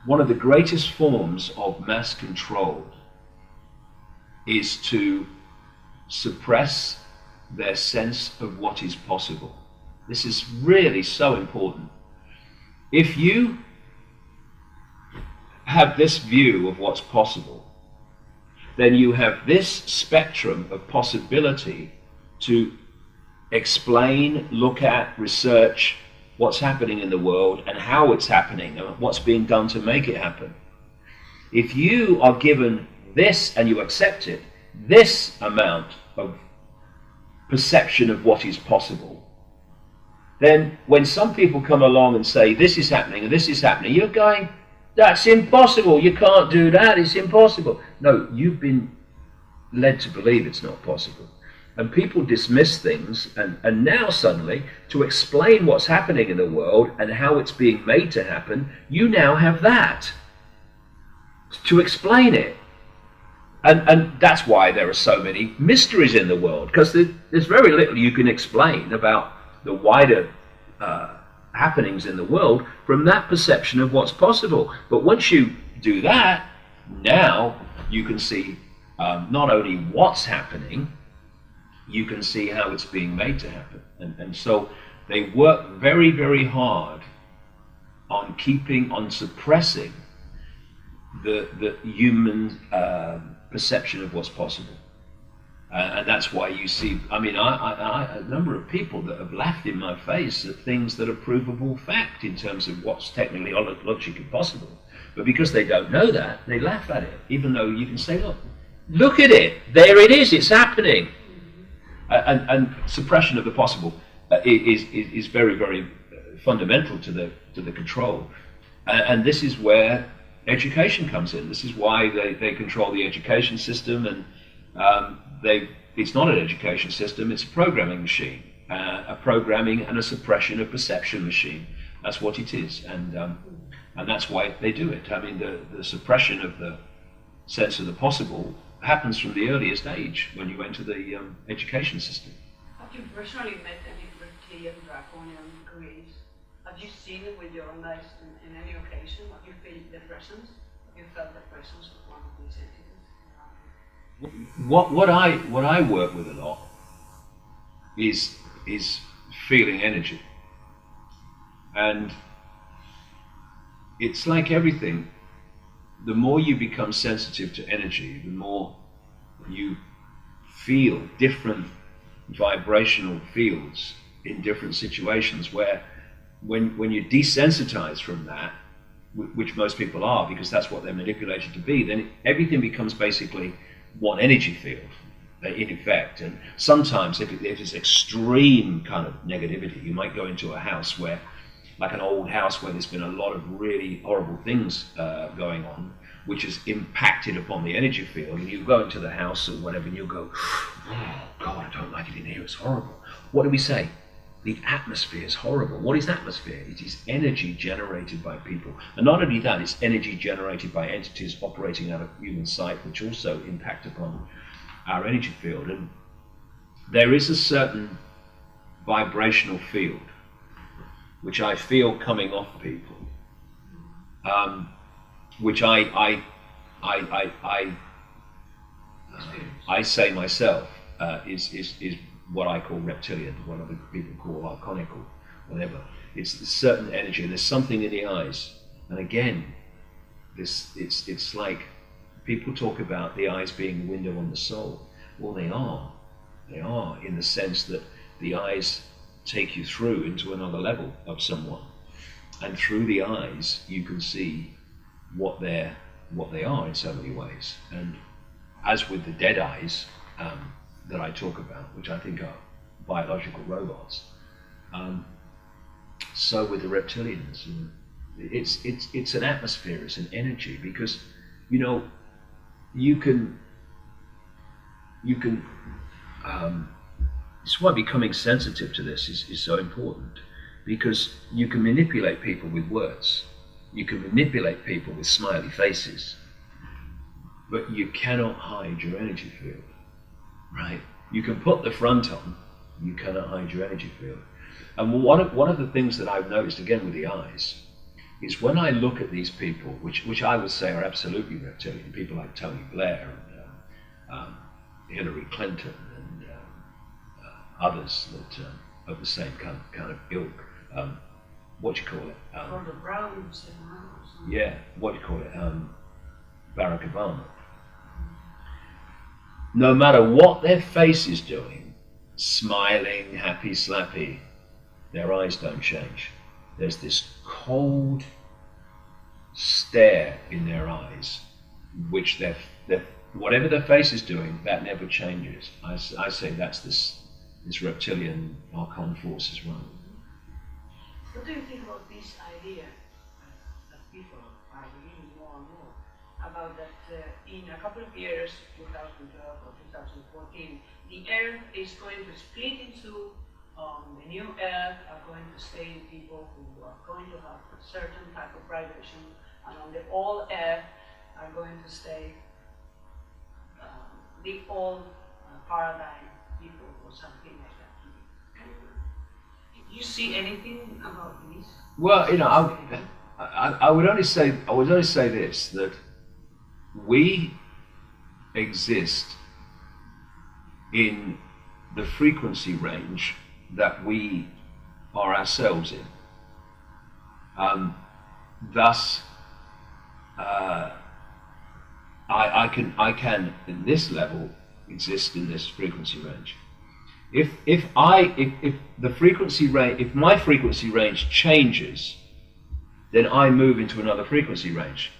one of the greatest forms of mass control is to suppress their sense of what is possible. This is really so important. If you have this view of what's possible, then you have this spectrum of possibility to explain, look at, research what's happening in the world and how it's happening and what's being done to make it happen. If you are given this and you accept it, this amount of perception of what is possible, then when some people come along and say this is happening and this is happening, you're going, that's impossible, you can't do that, it's impossible. No, you've been led to believe it's not possible. And people dismiss things, and now suddenly, to explain what's happening in the world and how it's being made to happen, you now have that to explain it. And that's why there are so many mysteries in the world, because there's very little you can explain about the wider happenings in the world from that perception of what's possible. But once you do that, now you can see not only what's happening, you can see how it's being made to happen. And so they work very, very hard on suppressing the human perception of what's possible. And that's why you see, I mean, a number of people that have laughed in my face at things that are provable fact in terms of what's technically logically possible. But because they don't know that, they laugh at it, even though you can say, look at it, there it is, it's happening. And suppression of the possible is very, very fundamental to the control. And this is where education comes in. This is why they control the education system, and it's not an education system, it's a programming machine, a programming and a suppression of perception machine. That's what it is, and that's why they do it. I mean, the suppression of the sense of the possible happens from the earliest age when you enter the education system. Have you personally met any reptilian, draconian creatures? Have you seen it with your own eyes in any occasion? Have you felt the presence? Have you felt the presence of one of these entities? What I work with a lot is feeling energy, and it's like everything. The more you become sensitive to energy, the more you feel different vibrational fields in different situations, where when you're desensitized from that, which most people are because that's what they're manipulated to be, then everything becomes basically one energy field in effect. And sometimes if it's extreme kind of negativity, you might go into a house where, like an old house where there's been a lot of really horrible things going on, which has impacted upon the energy field, and you go into the house or whatever and you'll go, oh God, I don't like it in here, it's horrible. What do we say? The atmosphere is horrible. What is atmosphere? It is energy generated by people. And not only that, it's energy generated by entities operating out of human sight, which also impact upon our energy field. And there is a certain vibrational field which I feel coming off people, which I say myself is what I call reptilian, what other people call arconic or whatever. It's a certain energy, and there's something in the eyes. And again, it's like people talk about the eyes being the window on the soul. Well, they are. They are, in the sense that the eyes take you through into another level of someone, and through the eyes you can see what they are in so many ways. And as with the dead eyes that I talk about, which I think are biological robots, so with the reptilians, it's an atmosphere, it's an energy, because you know, you can, it's why becoming sensitive to this is so important, because you can manipulate people with words, you can manipulate people with smiley faces, but you cannot hide your energy field, right? You can put the front on, you cannot hide your energy field. And one of the things that I've noticed, again with the eyes, is when I look at these people, which I would say are absolutely reptilian, people like Tony Blair and Hillary Clinton and others that of the same kind of ilk. What do you call it? Or the Browns. Yeah, what do you call it? Barack Obama. No matter what their face is doing, smiling, happy, slappy, their eyes don't change. There's this cold stare in their eyes, which whatever their face is doing, that never changes. I say that's this reptilian Arcon force as well. What do you think about this idea that people are believing more and more about that in a couple of years, 2012 or 2014, the Earth is going to split into the new Earth are going to stay people who are going to have a certain type of vibration, and on the old Earth are going to stay the old paradigm people or something like that. Can you see anything about this? Well, you know, I would only say this, that we exist in the frequency range that we are ourselves in. Thus, I can in this level exist in this frequency range. If the frequency range, if my frequency range changes, then I move into another frequency range.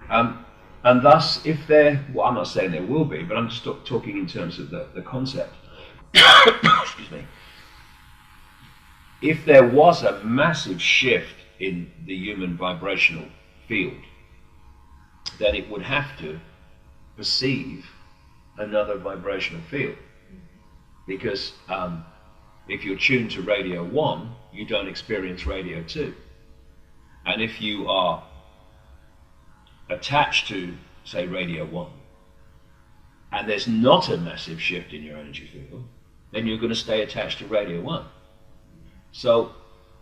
And thus, if there, well, I'm not saying there will be, but I'm just talking in terms of the concept. Excuse me. If there was a massive shift in the human vibrational field, then it would have to perceive another vibrational field. Because if you're tuned to radio 1, you don't experience radio 2. And if you are attached to, say, radio 1, and there's not a massive shift in your energy field, then you're going to stay attached to radio 1. So,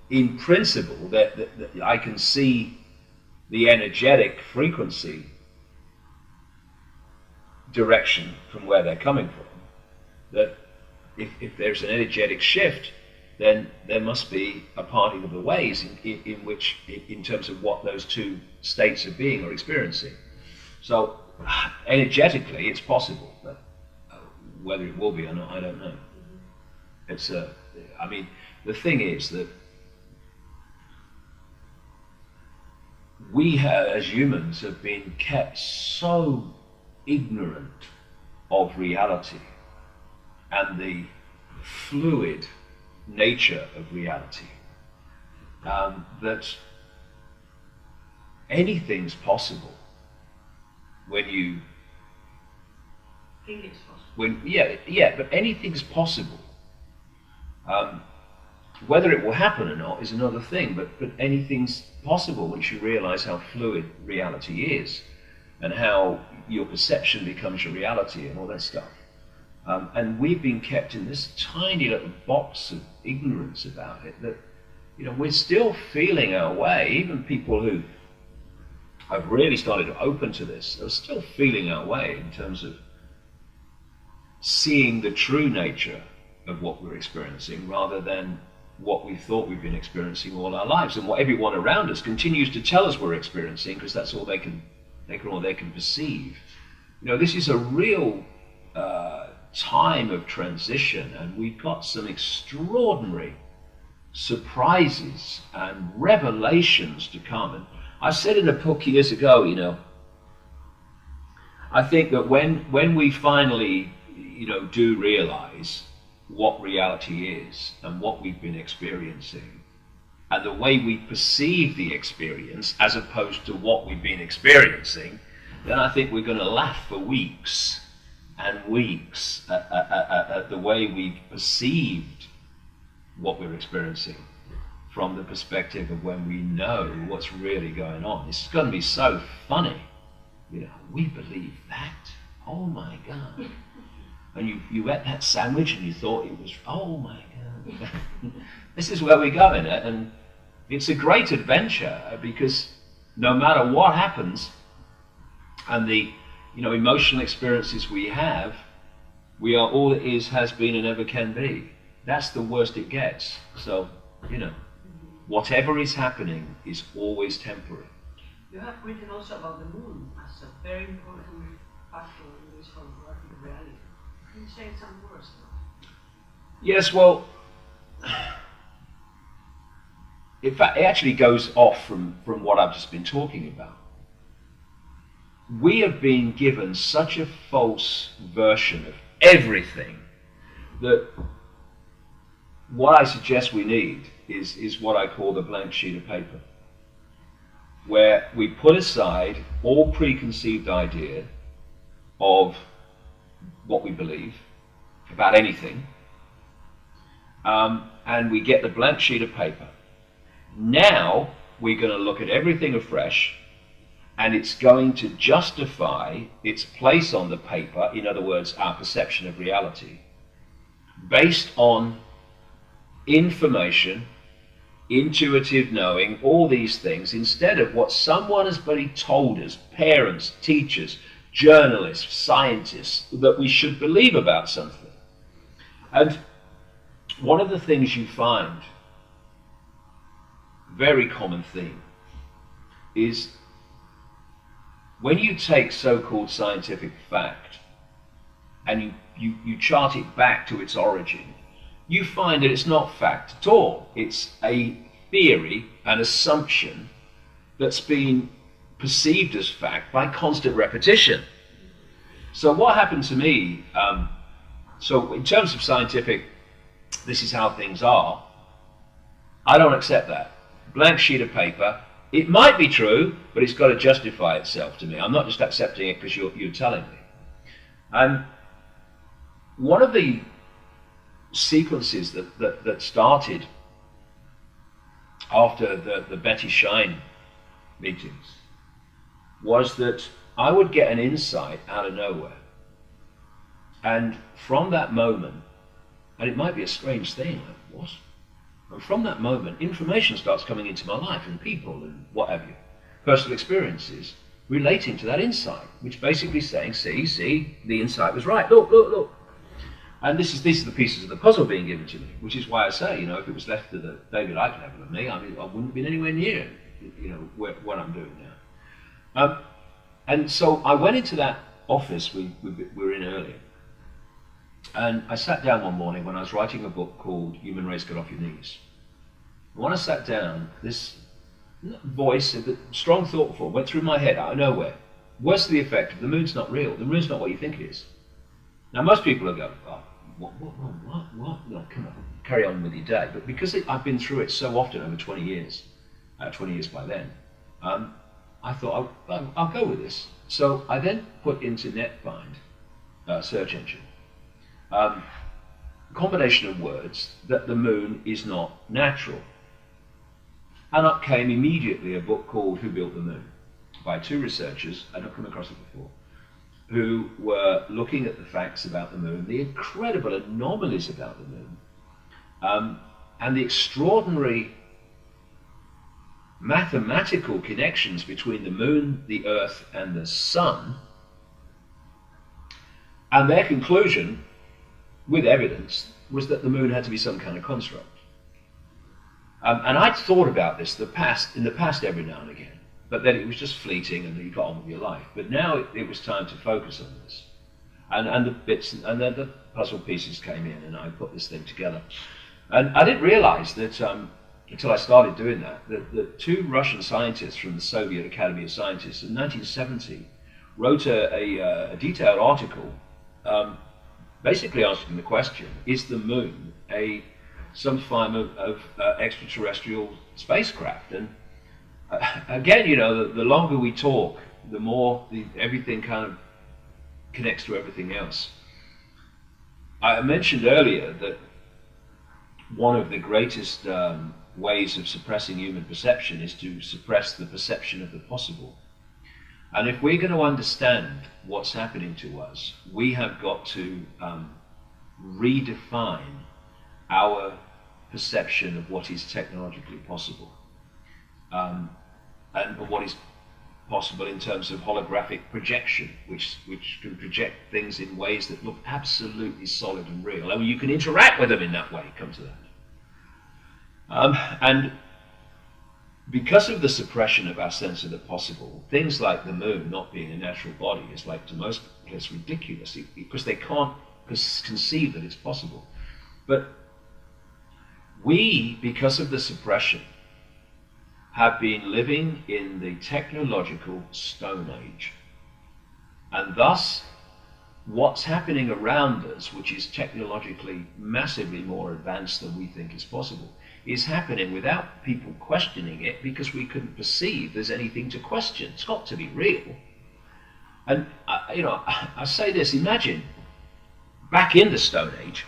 in principle, that I can see the energetic frequency direction from where they're coming from. That if there's an energetic shift, then there must be a parting of the ways in which, in terms of what those two states of being are experiencing. So, energetically, it's possible, but whether it will be or not, I don't know. It's I mean, the thing is that we as humans have been kept so ignorant of reality and the fluid nature of reality that anything's possible when you think it's possible. But anything's possible. Whether it will happen or not is another thing, but anything's possible once you realize how fluid reality is and how your perception becomes your reality and all that stuff. And we've been kept in this tiny little box of ignorance about it that, you know, we're still feeling our way. Even people who have really started to open to this are still feeling our way in terms of seeing the true nature of what we're experiencing rather than what we thought we've been experiencing all our lives, and what everyone around us continues to tell us we're experiencing, because that's all they can perceive. You know, this is a real time of transition, and we've got some extraordinary surprises and revelations to come. And I said in a book years ago, you know, I think that when we finally, you know, do realize what reality is and what we've been experiencing and the way we perceive the experience as opposed to what we've been experiencing, then I think we're going to laugh for weeks and weeks at the way we've perceived what we're experiencing from the perspective of when we know what's really going on. It's going to be so funny. You know, we believe that. Oh my God. And you ate that sandwich and you thought it was, oh my God. This is where we're going. And it's a great adventure because no matter what happens and the emotional experiences we have, we are all it is, has been, and ever can be. That's the worst it gets. So, whatever is happening is always temporary. You have written also about the moon as a very important factor in this holographic reality. Can you say some words about it? Yes, well, in fact, it actually goes off from what I've just been talking about. We have been given such a false version of everything that what I suggest we need is what I call the blank sheet of paper, where we put aside all preconceived idea of what we believe about anything, and we get the blank sheet of paper. Now we're going to look at everything afresh, and it's going to justify its place on the paper, in other words, our perception of reality, based on information, intuitive knowing, all these things, instead of what someone has already told us, parents, teachers, journalists, scientists, that we should believe about something. And one of the things you find, very common theme, is when you take so-called scientific fact and you chart it back to its origin, you find that it's not fact at all. It's a theory, an assumption that's been perceived as fact by constant repetition. So what happened to me, so in terms of scientific, this is how things are, I don't accept that. Blank sheet of paper, it might be true, but it's got to justify itself to me. I'm not just accepting it because you're telling me. And one of the sequences that started after the Betty Shine meetings was that I would get an insight out of nowhere. And from that moment, and it might be a strange thing, like, what? And from that moment, information starts coming into my life, and people, and what have you, personal experiences relating to that insight, which basically saying, see, the insight was right, look. And these are the pieces of the puzzle being given to me, which is why I say, if it was left to the David Icke level of me, I wouldn't have been anywhere near, what I'm doing now. And so I went into that office we were in earlier, and I sat down one morning when I was writing a book called Human Race, Get Off Your Knees. And when I sat down, this voice, a strong thought form, went through my head out of nowhere. Worse to the effect of, the moon's not real, the moon's not what you think it is. Now most people will go, oh, what? No, come on, carry on with your day. But because I've been through it so often over 20 years, 20 years by then, I thought I'll go with this. So I then put into NetFind, search engine, a combination of words that the moon is not natural. And up came immediately a book called Who Built the Moon by two researchers, I'd not come across it before, who were looking at the facts about the moon, the incredible anomalies about the moon, and the extraordinary mathematical connections between the moon, the earth, and the sun. And their conclusion, with evidence, was that the moon had to be some kind of construct. And I'd thought about this in the past every now and again, but then it was just fleeting and you got on with your life. But now it was time to focus on this. And the bits, and then the puzzle pieces came in and I put this thing together. And I didn't realize that, until I started doing that, that two Russian scientists from the Soviet Academy of Sciences in 1970 wrote a detailed article basically asking the question, is the moon some form of extraterrestrial spacecraft? And again, the longer we talk everything kind of connects to everything else. I mentioned earlier that one of the greatest ways of suppressing human perception is to suppress the perception of the possible. And if we're going to understand what's happening to us, we have got to redefine our perception of what is technologically possible, and what is possible in terms of holographic projection, which can project things in ways that look absolutely solid and real. I mean, you can interact with them in that way, come to that. And because of the suppression of our sense of the possible, things like the moon not being a natural body is, like, to most people, it's ridiculous, because they can't conceive that it's possible. But we, because of the suppression, have been living in the technological Stone Age. And thus, what's happening around us, which is technologically massively more advanced than we think is possible, is happening without people questioning it, because we couldn't perceive there's anything to question. It's got to be real. And, I say this, imagine back in the Stone Age,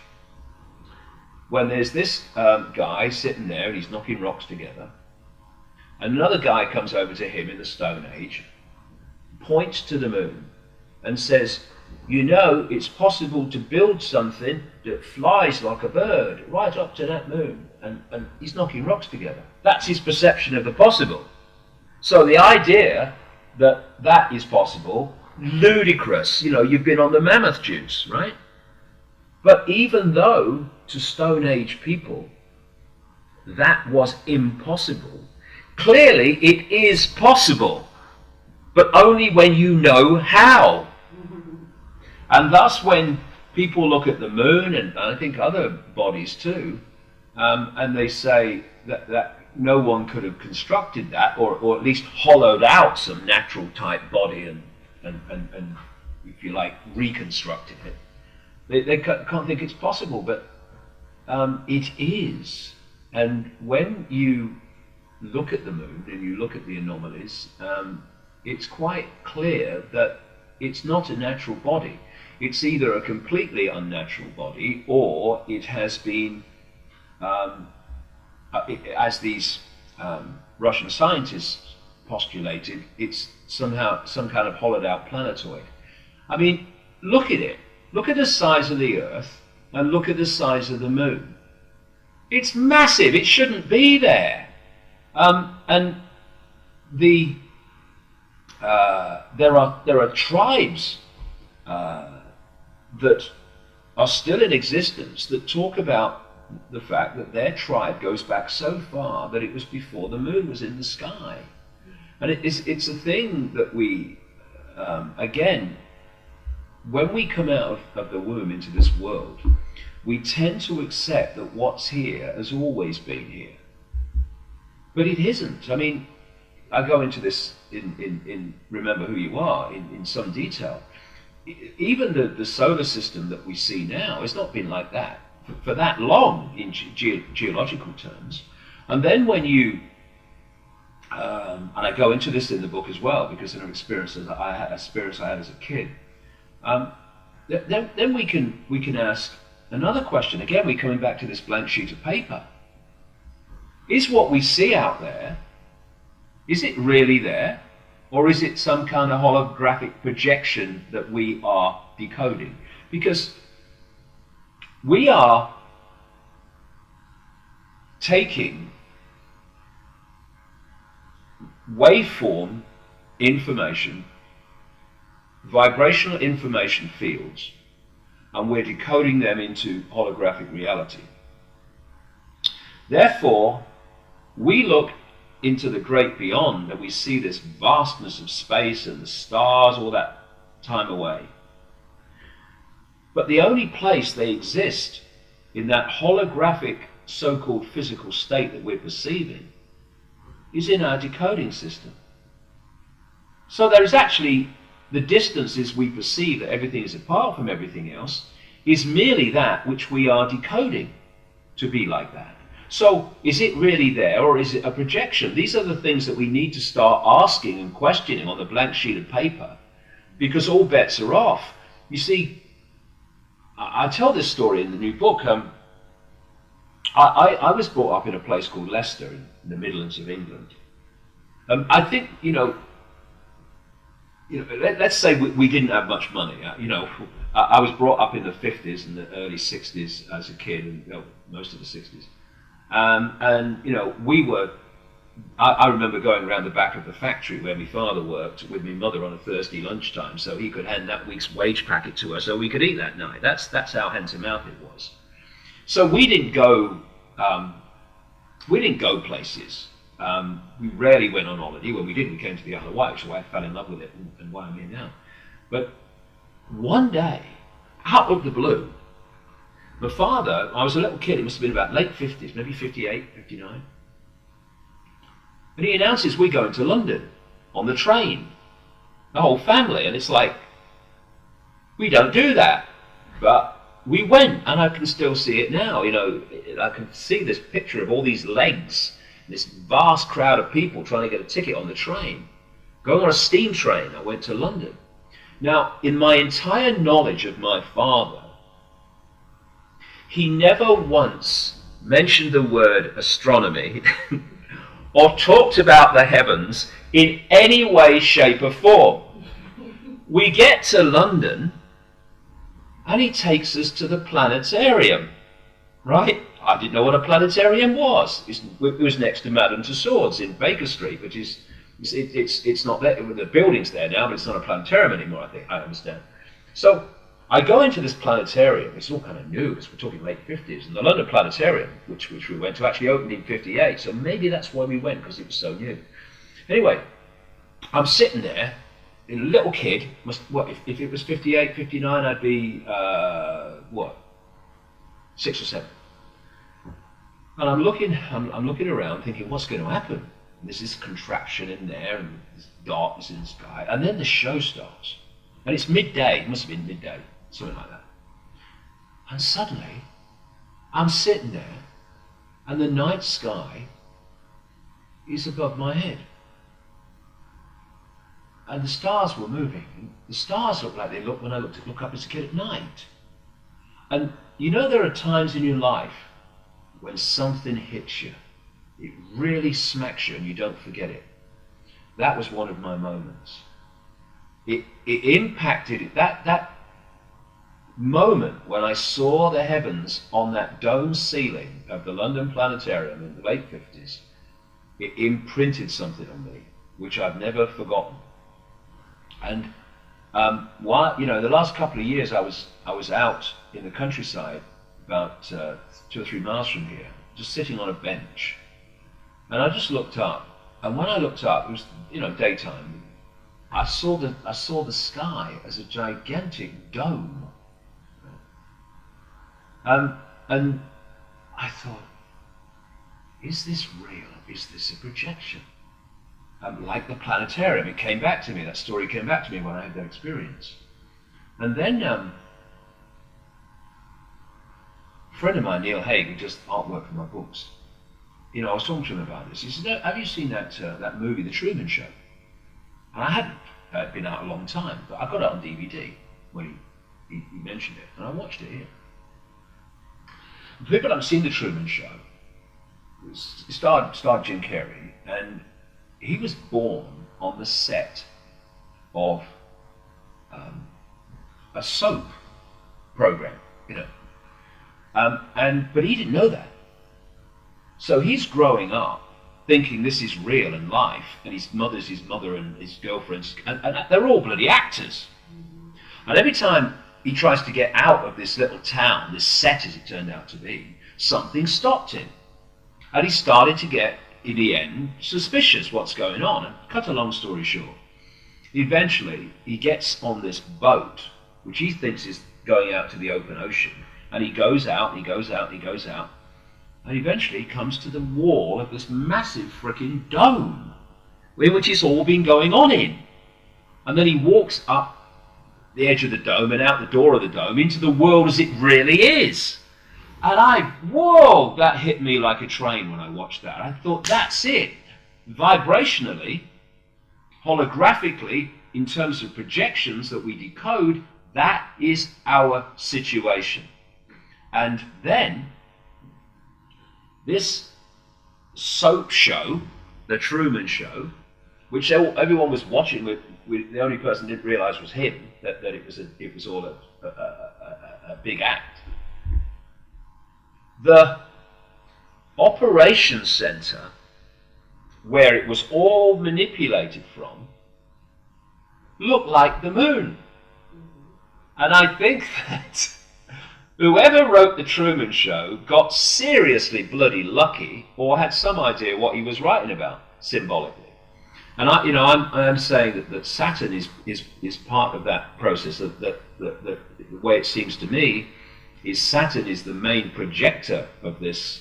when there's this guy sitting there and he's knocking rocks together, and another guy comes over to him in the Stone Age, points to the moon and says, you know, it's possible to build something that flies like a bird right up to that moon. And he's knocking rocks together. That's his perception of the possible. So the idea that that is possible, ludicrous. You've been on the mammoth juice, right? But even though to Stone Age people that was impossible, clearly it is possible, but only when you know how. And thus when people look at the moon, and I think other bodies too, and they say that no one could have constructed that, or at least hollowed out some natural type body and if you like, reconstructed it. They can't think it's possible, but it is. And when you look at the moon and you look at the anomalies, it's quite clear that it's not a natural body. It's either a completely unnatural body, or it has been, as these Russian scientists postulated, it's somehow some kind of hollowed out planetoid. I mean, look at it. Look at the size of the Earth and look at the size of the moon. It's massive. It shouldn't be there. And there are tribes that are still in existence that talk about the fact that their tribe goes back so far that it was before the moon was in the sky. And it's a thing that we, again, when we come out of the womb into this world, we tend to accept that what's here has always been here. But it isn't. I mean, I go into this in Remember Who You Are in some detail. Even the solar system that we see now has not been like that for that long in geological terms. And then when you, and I go into this in the book as well, because of an experience I had as a kid, then we can ask another question. Again, we're coming back to this blank sheet of paper. Is what we see out there, is it really there? Or is it some kind of holographic projection that we are decoding? Because we are taking waveform information, vibrational information fields, and we're decoding them into holographic reality. Therefore, we look into the great beyond and we see this vastness of space and the stars all that time away. But the only place they exist in that holographic so-called physical state that we're perceiving is in our decoding system. So there is actually the distances we perceive that everything is apart from everything else is merely that which we are decoding to be like that. So is it really there, or is it a projection? These are the things that we need to start asking and questioning on the blank sheet of paper, because all bets are off. You see, I tell this story in the new book. I was brought up in a place called Leicester in the Midlands of England. I think, let's say we didn't have much money. I was brought up in the 50s and the early 60s as a kid, and most of the 60s. I remember going around the back of the factory where my father worked with my mother on a Thursday lunchtime, so he could hand that week's wage packet to her so we could eat that night. That's how hand to mouth it was. So we didn't go places. We rarely went on holiday. When we did, we came to the Isle of Wight, which is why I fell in love with it and why I'm here now. But one day, out of the blue, my father, I was a little kid, it must have been about late 50s, maybe 58, 59. And he announces we're going to London on the train, the whole family. And it's like, we don't do that. But we went, and I can still see it now. I can see this picture of all these legs, this vast crowd of people trying to get a ticket on the train. Going on a steam train, I went to London. Now, in my entire knowledge of my father, he never once mentioned the word astronomy or talked about the heavens in any way, shape, or form. We get to London, and he takes us to the planetarium, right? I didn't know what a planetarium was. It was next to Madame Tussauds in Baker Street, which is, it's not there, the building's there now, but it's not a planetarium anymore, I understand. So I go into this planetarium. It's all kind of new, because we're talking late 50s, and the London Planetarium, which we went to, actually opened in 58, so maybe that's why we went, because it was so new. Anyway, I'm sitting there, a little kid, if it was 58, 59, I'd be, 6 or 7. And I'm looking around thinking, what's going to happen? And there's this contraption in there, and there's darkness in the sky, and then the show starts. And it's midday, it must have been midday, something like that. And suddenly, I'm sitting there, and the night sky is above my head. And the stars were moving. The stars looked like they looked when I look up as a kid at night. And there are times in your life when something hits you. It really smacks you and you don't forget it. That was one of my moments. It impacted that moment when I saw the heavens on that dome ceiling of the London Planetarium in the late 50s. It imprinted something on me, which I've never forgotten. And the last couple of years I was out in the countryside, about 2 or 3 miles from here, just sitting on a bench, and I just looked up. And when I looked up, it was daytime. I saw the sky as a gigantic dome, and I thought, is this real? Is this a projection? Like the planetarium, it came back to me. That story came back to me when I had that experience. And then a friend of mine, Neil Haig, who does artwork for my books, I was talking to him about this. He said, have you seen that movie, The Truman Show? And I hadn't been out a long time, but I got it on DVD when he mentioned it, and I watched it here. And for people that haven't seen The Truman Show, it starred Jim Carrey, and he was born on the set of a soap program, but he didn't know that. So he's growing up thinking this is real and life, and his mother's his mother and his girlfriends, and they're all bloody actors. And every time he tries to get out of this little town, this set as it turned out to be, something stopped him. And he started to get, in the end, suspicious what's going on. And cut a long story short, eventually he gets on this boat, which he thinks is going out to the open ocean. And he goes out, he goes out, he goes out, and eventually he comes to the wall of this massive frickin' dome, in which it's all been going on in. And then he walks up the edge of the dome and out the door of the dome into the world as it really is. And whoa, that hit me like a train when I watched that. I thought, that's it. Vibrationally, holographically, in terms of projections that we decode, that is our situation. And then, this soap show, The Truman Show, which everyone was watching, the only person didn't realize was him, that it was all a big act. The operations center, where it was all manipulated from, looked like the moon. And I think that whoever wrote The Truman Show got seriously bloody lucky, or had some idea what he was writing about symbolically. And I'm saying that Saturn is part of that process. The way it seems to me is Saturn is the main projector of this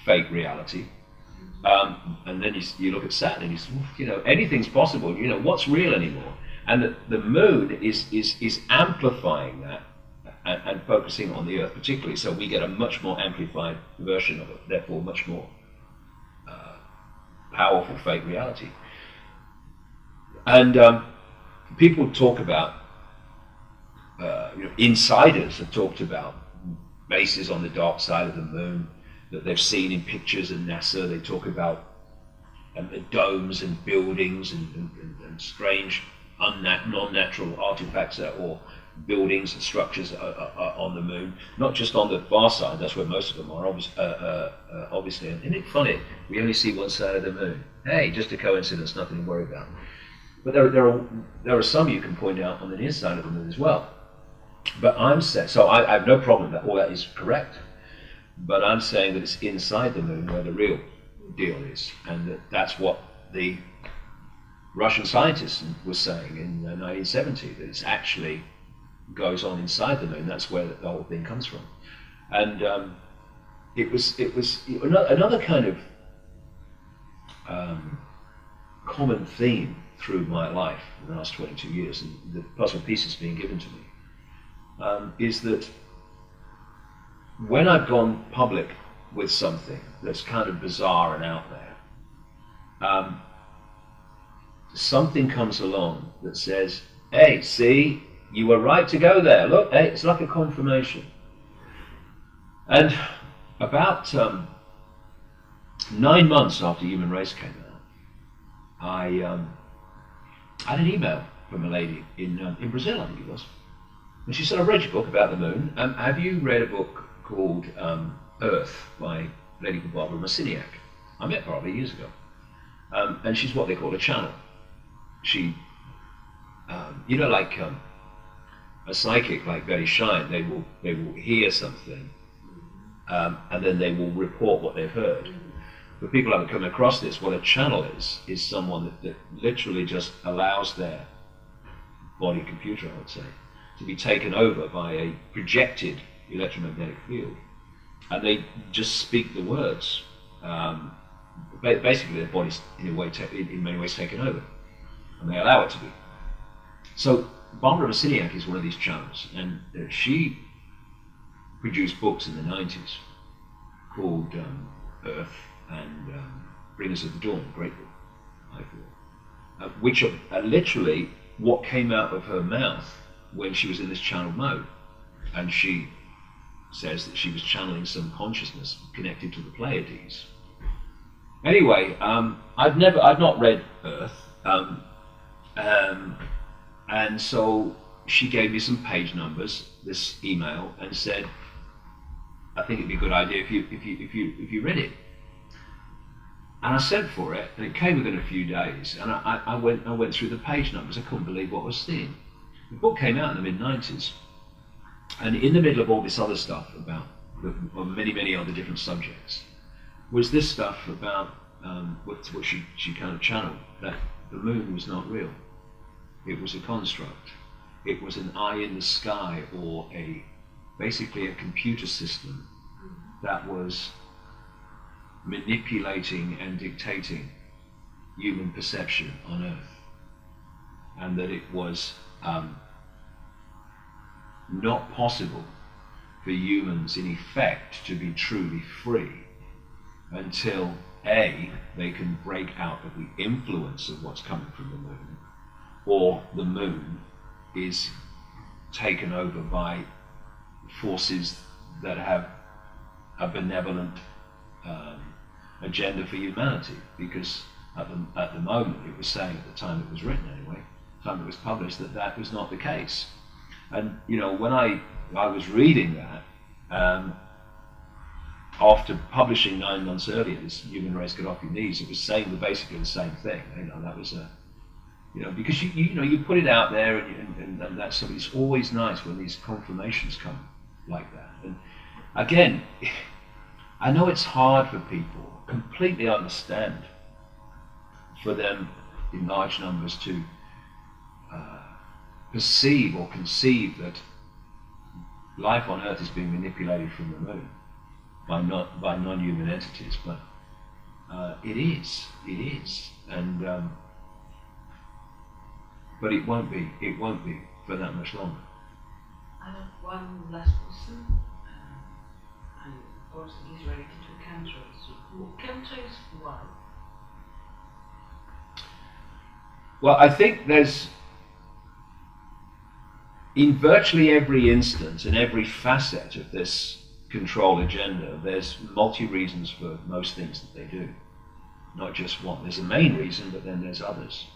fake reality. And then you look at Saturn and anything's possible. What's real anymore? And the moon is amplifying that and focusing on the Earth particularly. So we get a much more amplified version of it, therefore much more powerful fake reality. And people talk about, insiders have talked about bases on the dark side of the moon that they've seen in pictures in NASA. They talk about domes and buildings and strange, non-natural artifacts or buildings and structures on the moon. Not just on the far side, that's where most of them are, obviously. And isn't it funny? We only see one side of the moon. Hey, just a coincidence, nothing to worry about. But there are some you can point out on the near side of the moon as well. But I'm saying, so I have no problem that all that is correct. But I'm saying that it's inside the moon where the real deal is, and that's what the Russian scientists were saying in 1970, that it actually goes on inside the moon. That's where the whole thing comes from. And it was another kind of common theme through my life in the last 22 years, and the puzzle pieces being given to me, is that when I've gone public with something that's kind of bizarre and out there, something comes along that says, hey, see, you were right to go there. Look, hey, it's like a confirmation. And about 9 months after Human Race came out, I had an email from a lady in Brazil, I think it was. And she said, I've read your book about the moon. Have you read a book called Earth by a lady called Barbara Marciniak? I met her probably years ago. And she's what they call a channel. She, like a psychic like Betty Shine, they will hear something and then they will report what they've heard. But people haven't come across this. What a channel is someone that literally just allows their body computer, I would say, to be taken over by a projected electromagnetic field. And they just speak the words. Basically, their body's in many ways taken over. And they allow it to be. So Barbara Marciniak is one of these channels, and she produced books in the 90s called Earth and Bringers of the Dawn, a great book, I thought, which are literally what came out of her mouth when she was in this channel mode. And she says that she was channeling some consciousness connected to the Pleiades. Anyway, I'd not read Earth, and so she gave me some page numbers, this email, and said, I think it'd be a good idea if you read it. And I sent for it, and it came within a few days, and I went through the page numbers. I couldn't believe what I was seeing. The book came out in the mid-90s, and in the middle of all this other stuff about many other different subjects was this stuff about what she kind of channeled, that the moon was not real. It was a construct. It was an eye in the sky, or basically a computer system that was manipulating and dictating human perception on Earth, and that it was not possible for humans in effect to be truly free until A, they can break out of the influence of what's coming from the moon, or the moon is taken over by forces that have a benevolent agenda for humanity. Because at the moment, it was saying at the time it was written anyway, the time it was published, that that was not the case. And you know, when I was reading that, after publishing 9 months earlier, this Human Race Get Off Your Knees, it was saying basically the same thing. You know, that was a, you know, because you know, you put it out there, and that's something. It's always nice when these confirmations come like that. And again, I know it's hard for people, completely understand, for them in large numbers to perceive or conceive that life on Earth is being manipulated from the moon by non-human entities, but it is, and but it won't be for that much longer. I have one last question, and of course it is related to chemtrails. Chemtrails, why? Well, I think there's, in virtually every instance and every facet of this control agenda, there's multi-reasons for most things that they do. Not just one. There's a main reason, but then there's others.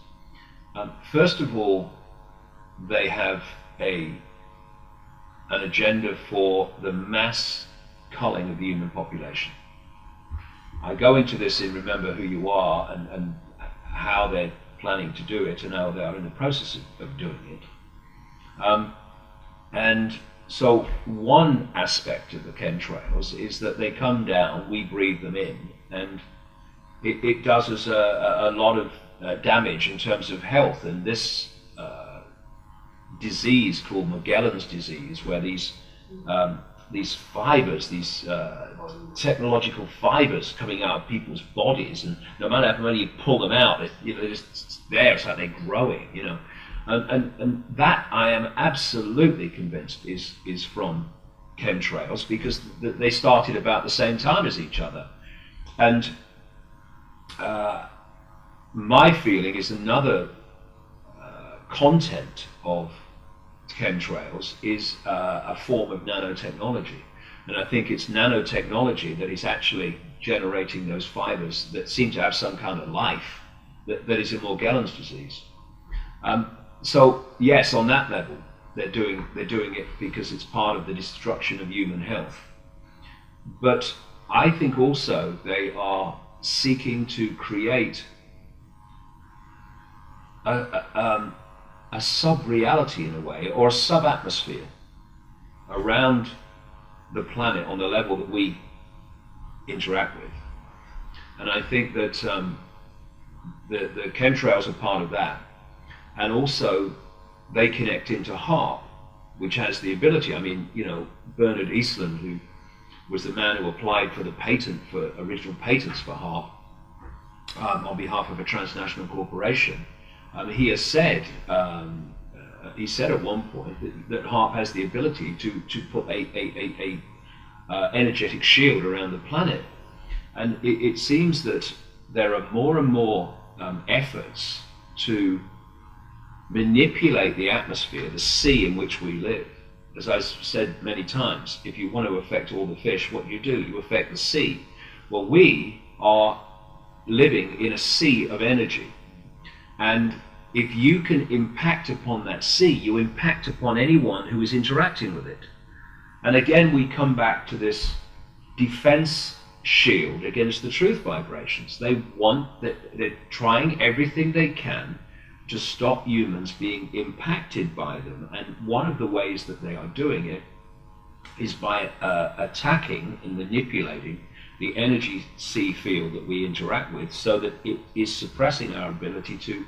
First of all, they have an agenda for the mass culling of the human population. I go into this in Remember Who You Are, and how they're planning to do it and how they are in the process of doing it. And so one aspect of the chemtrails is that they come down, we breathe them in, and it does us a lot of damage in terms of health. And this disease called Magellan's disease, where these fibers, these technological fibers coming out of people's bodies, and no matter how many you pull them out, they're just there. It's like they're growing, you know. And that, I am absolutely convinced, is from chemtrails, because they started about the same time as each other. And my feeling is another content of chemtrails is a form of nanotechnology. And I think it's nanotechnology that is actually generating those fibers that seem to have some kind of life that is in Morgellons disease. So yes, on that level, they're doing it because it's part of the destruction of human health. But I think also they are seeking to create a sub-reality in a way, or a sub-atmosphere around the planet on the level that we interact with. And I think that the chemtrails are part of that. And also, they connect into HAARP, which has the ability, I mean, you know, Bernard Eastland, who was the man who applied for the patent, for original patents for HAARP, on behalf of a transnational corporation, he has said, he said at one point that HAARP has the ability to put a energetic shield around the planet. And it seems that there are more and more efforts to manipulate the atmosphere, the sea in which we live. As I've said many times, if you want to affect all the fish, what do? You affect the sea. Well, we are living in a sea of energy. And if you can impact upon that sea, you impact upon anyone who is interacting with it. And again, we come back to this defense shield against the truth vibrations. They're trying everything they can to stop humans being impacted by them. And one of the ways that they are doing it is by attacking and manipulating the energy sea field that we interact with, so that it is suppressing our ability to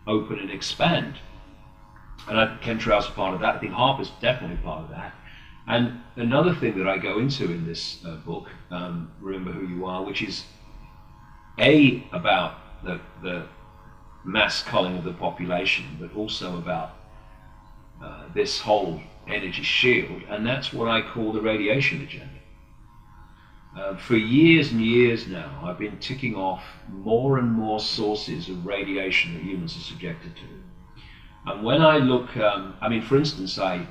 open and expand. And I think chemtrails are part of that. I think HAARP is definitely part of that. And another thing that I go into in this book, Remember Who You Are, which is about the mass culling of the population, but also about this whole energy shield, and that's what I call the radiation agenda. For years and years now, I've been ticking off more and more sources of radiation that humans are subjected to. And when I look, I mean, for instance, I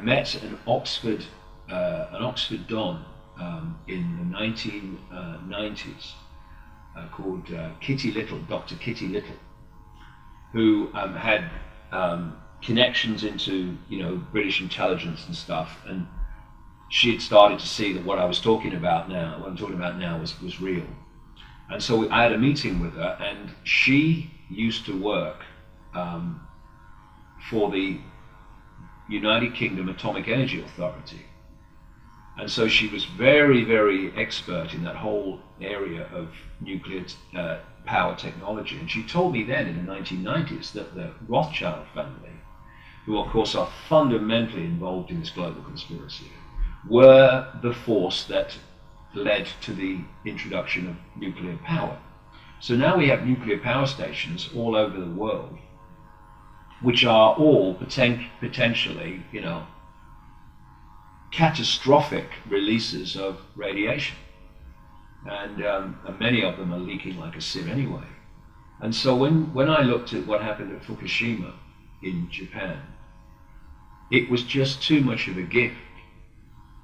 met an Oxford Don in the 1990s called Kitty Little, Dr. Kitty Little, who had connections into, you know, British intelligence and stuff, and she had started to see that what I was talking about now, what I'm talking about now, was real. And so I had a meeting with her, and she used to work for the United Kingdom Atomic Energy Authority. And so she was very, very expert in that whole area of nuclear power technology. And she told me then in the 1990s that the Rothschild family, who of course are fundamentally involved in this global conspiracy, were the force that led to the introduction of nuclear power. So now we have nuclear power stations all over the world, which are all potentially, you know, catastrophic releases of radiation, and many of them are leaking like a sieve anyway. And so when I looked at what happened at Fukushima in Japan, it was just too much of a gift.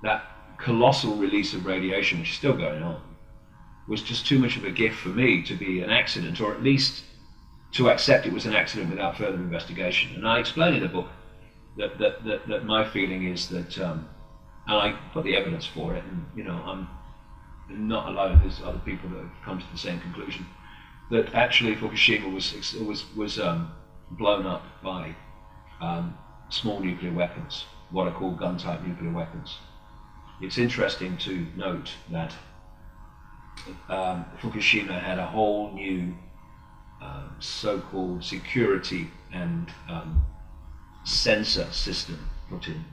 That colossal release of radiation, which is still going on, was just too much of a gift for me to be an accident, or at least to accept it was an accident without further investigation. And I explain in the book that my feeling is that, and I put the evidence for it, and you know, I'm not alone, there's other people that have come to the same conclusion, that actually Fukushima was blown up by small nuclear weapons, what are called gun-type nuclear weapons. It's interesting to note that Fukushima had a whole new so-called security and sensor system put in.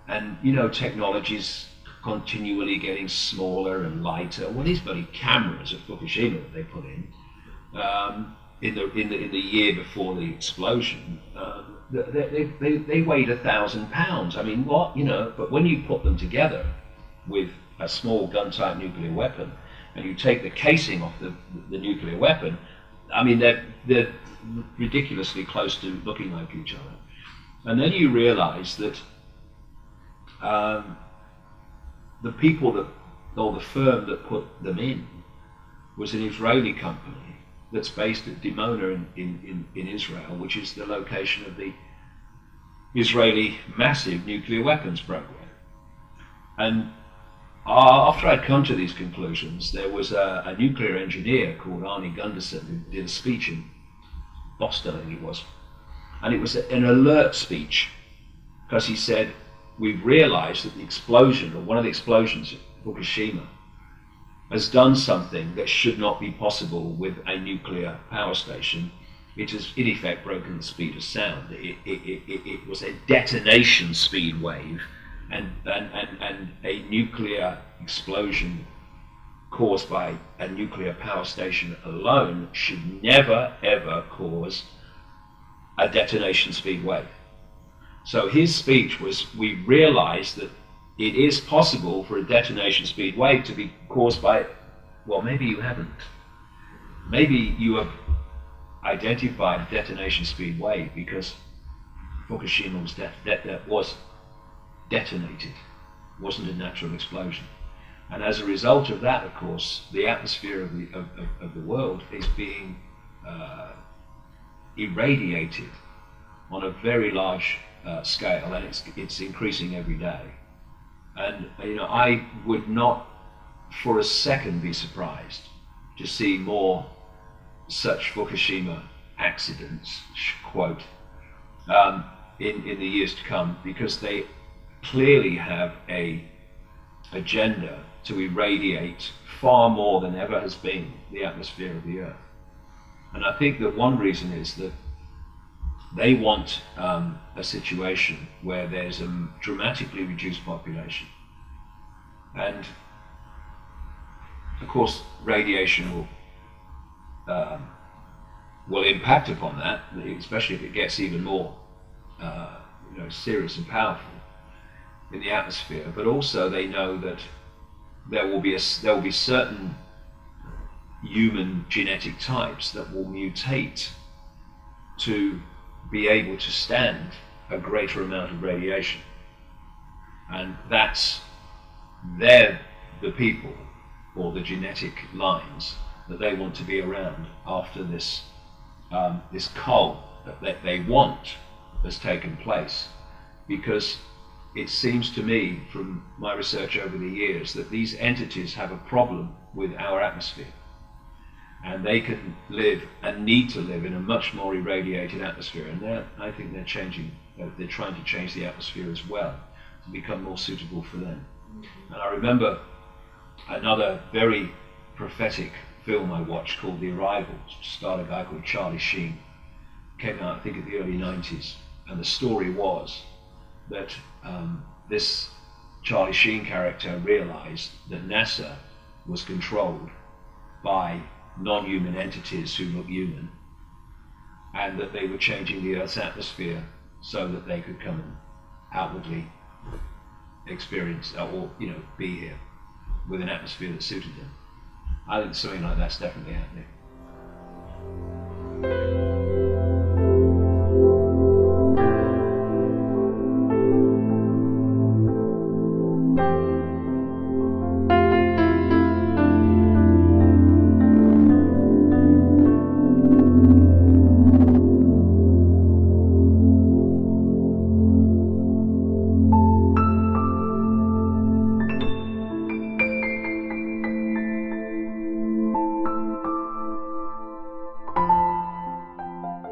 And you know, technology's continually getting smaller and lighter. Well, these bloody cameras at Fukushima that they put in the year before the explosion, they weighed 1,000 pounds. I mean, what, you know? But when you put them together with a small gun-type nuclear weapon, and you take the casing off the nuclear weapon, I mean, they're ridiculously close to looking like each other. And then you realize that the people that, or the firm that put them in, was an Israeli company that's based at Dimona in Israel, which is the location of the Israeli massive nuclear weapons program. And after I'd come to these conclusions, there was a nuclear engineer called Arnie Gunderson who did a speech in Boston, I think it was. And it was an alert speech, because he said, we've realized that the explosion, or one of the explosions at Fukushima, has done something that should not be possible with a nuclear power station. It has in effect broken the speed of sound. It was a detonation speed wave, and a nuclear explosion caused by a nuclear power station alone should never ever cause a detonation speed wave. So his speech was, we realized that it is possible for a detonation speed wave to be caused by, well, maybe you haven't. Maybe you have identified a detonation speed wave because Fukushima was detonated, wasn't a natural explosion. And as a result of that, of course, the atmosphere of the world is being irradiated on a very large scale, and it's increasing every day. And you know, I would not for a second be surprised to see more such Fukushima accidents, quote, in the years to come, because they clearly have a agenda to irradiate far more than ever has been the atmosphere of the Earth. And I think that one reason is that they want a situation where there's a dramatically reduced population. And of course, radiation will impact upon that, especially if it gets even more serious and powerful in the atmosphere, but also they know that there will be certain human genetic types that will mutate to be able to stand a greater amount of radiation, and they're the people or the genetic lines that they want to be around after this cull that they want has taken place, because it seems to me from my research over the years that these entities have a problem with our atmosphere, and they can live and need to live in a much more irradiated atmosphere, and I think they're trying to change the atmosphere as well to become more suitable for them. And I remember another very prophetic film I watched called The Arrival, starred a guy called Charlie Sheen. Came out I think in the early 90s, and the story was that this Charlie Sheen character realized that NASA was controlled by non-human entities who look human, and that they were changing the Earth's atmosphere so that they could come and outwardly experience or be here with an atmosphere that suited them. I think something like that's definitely happening.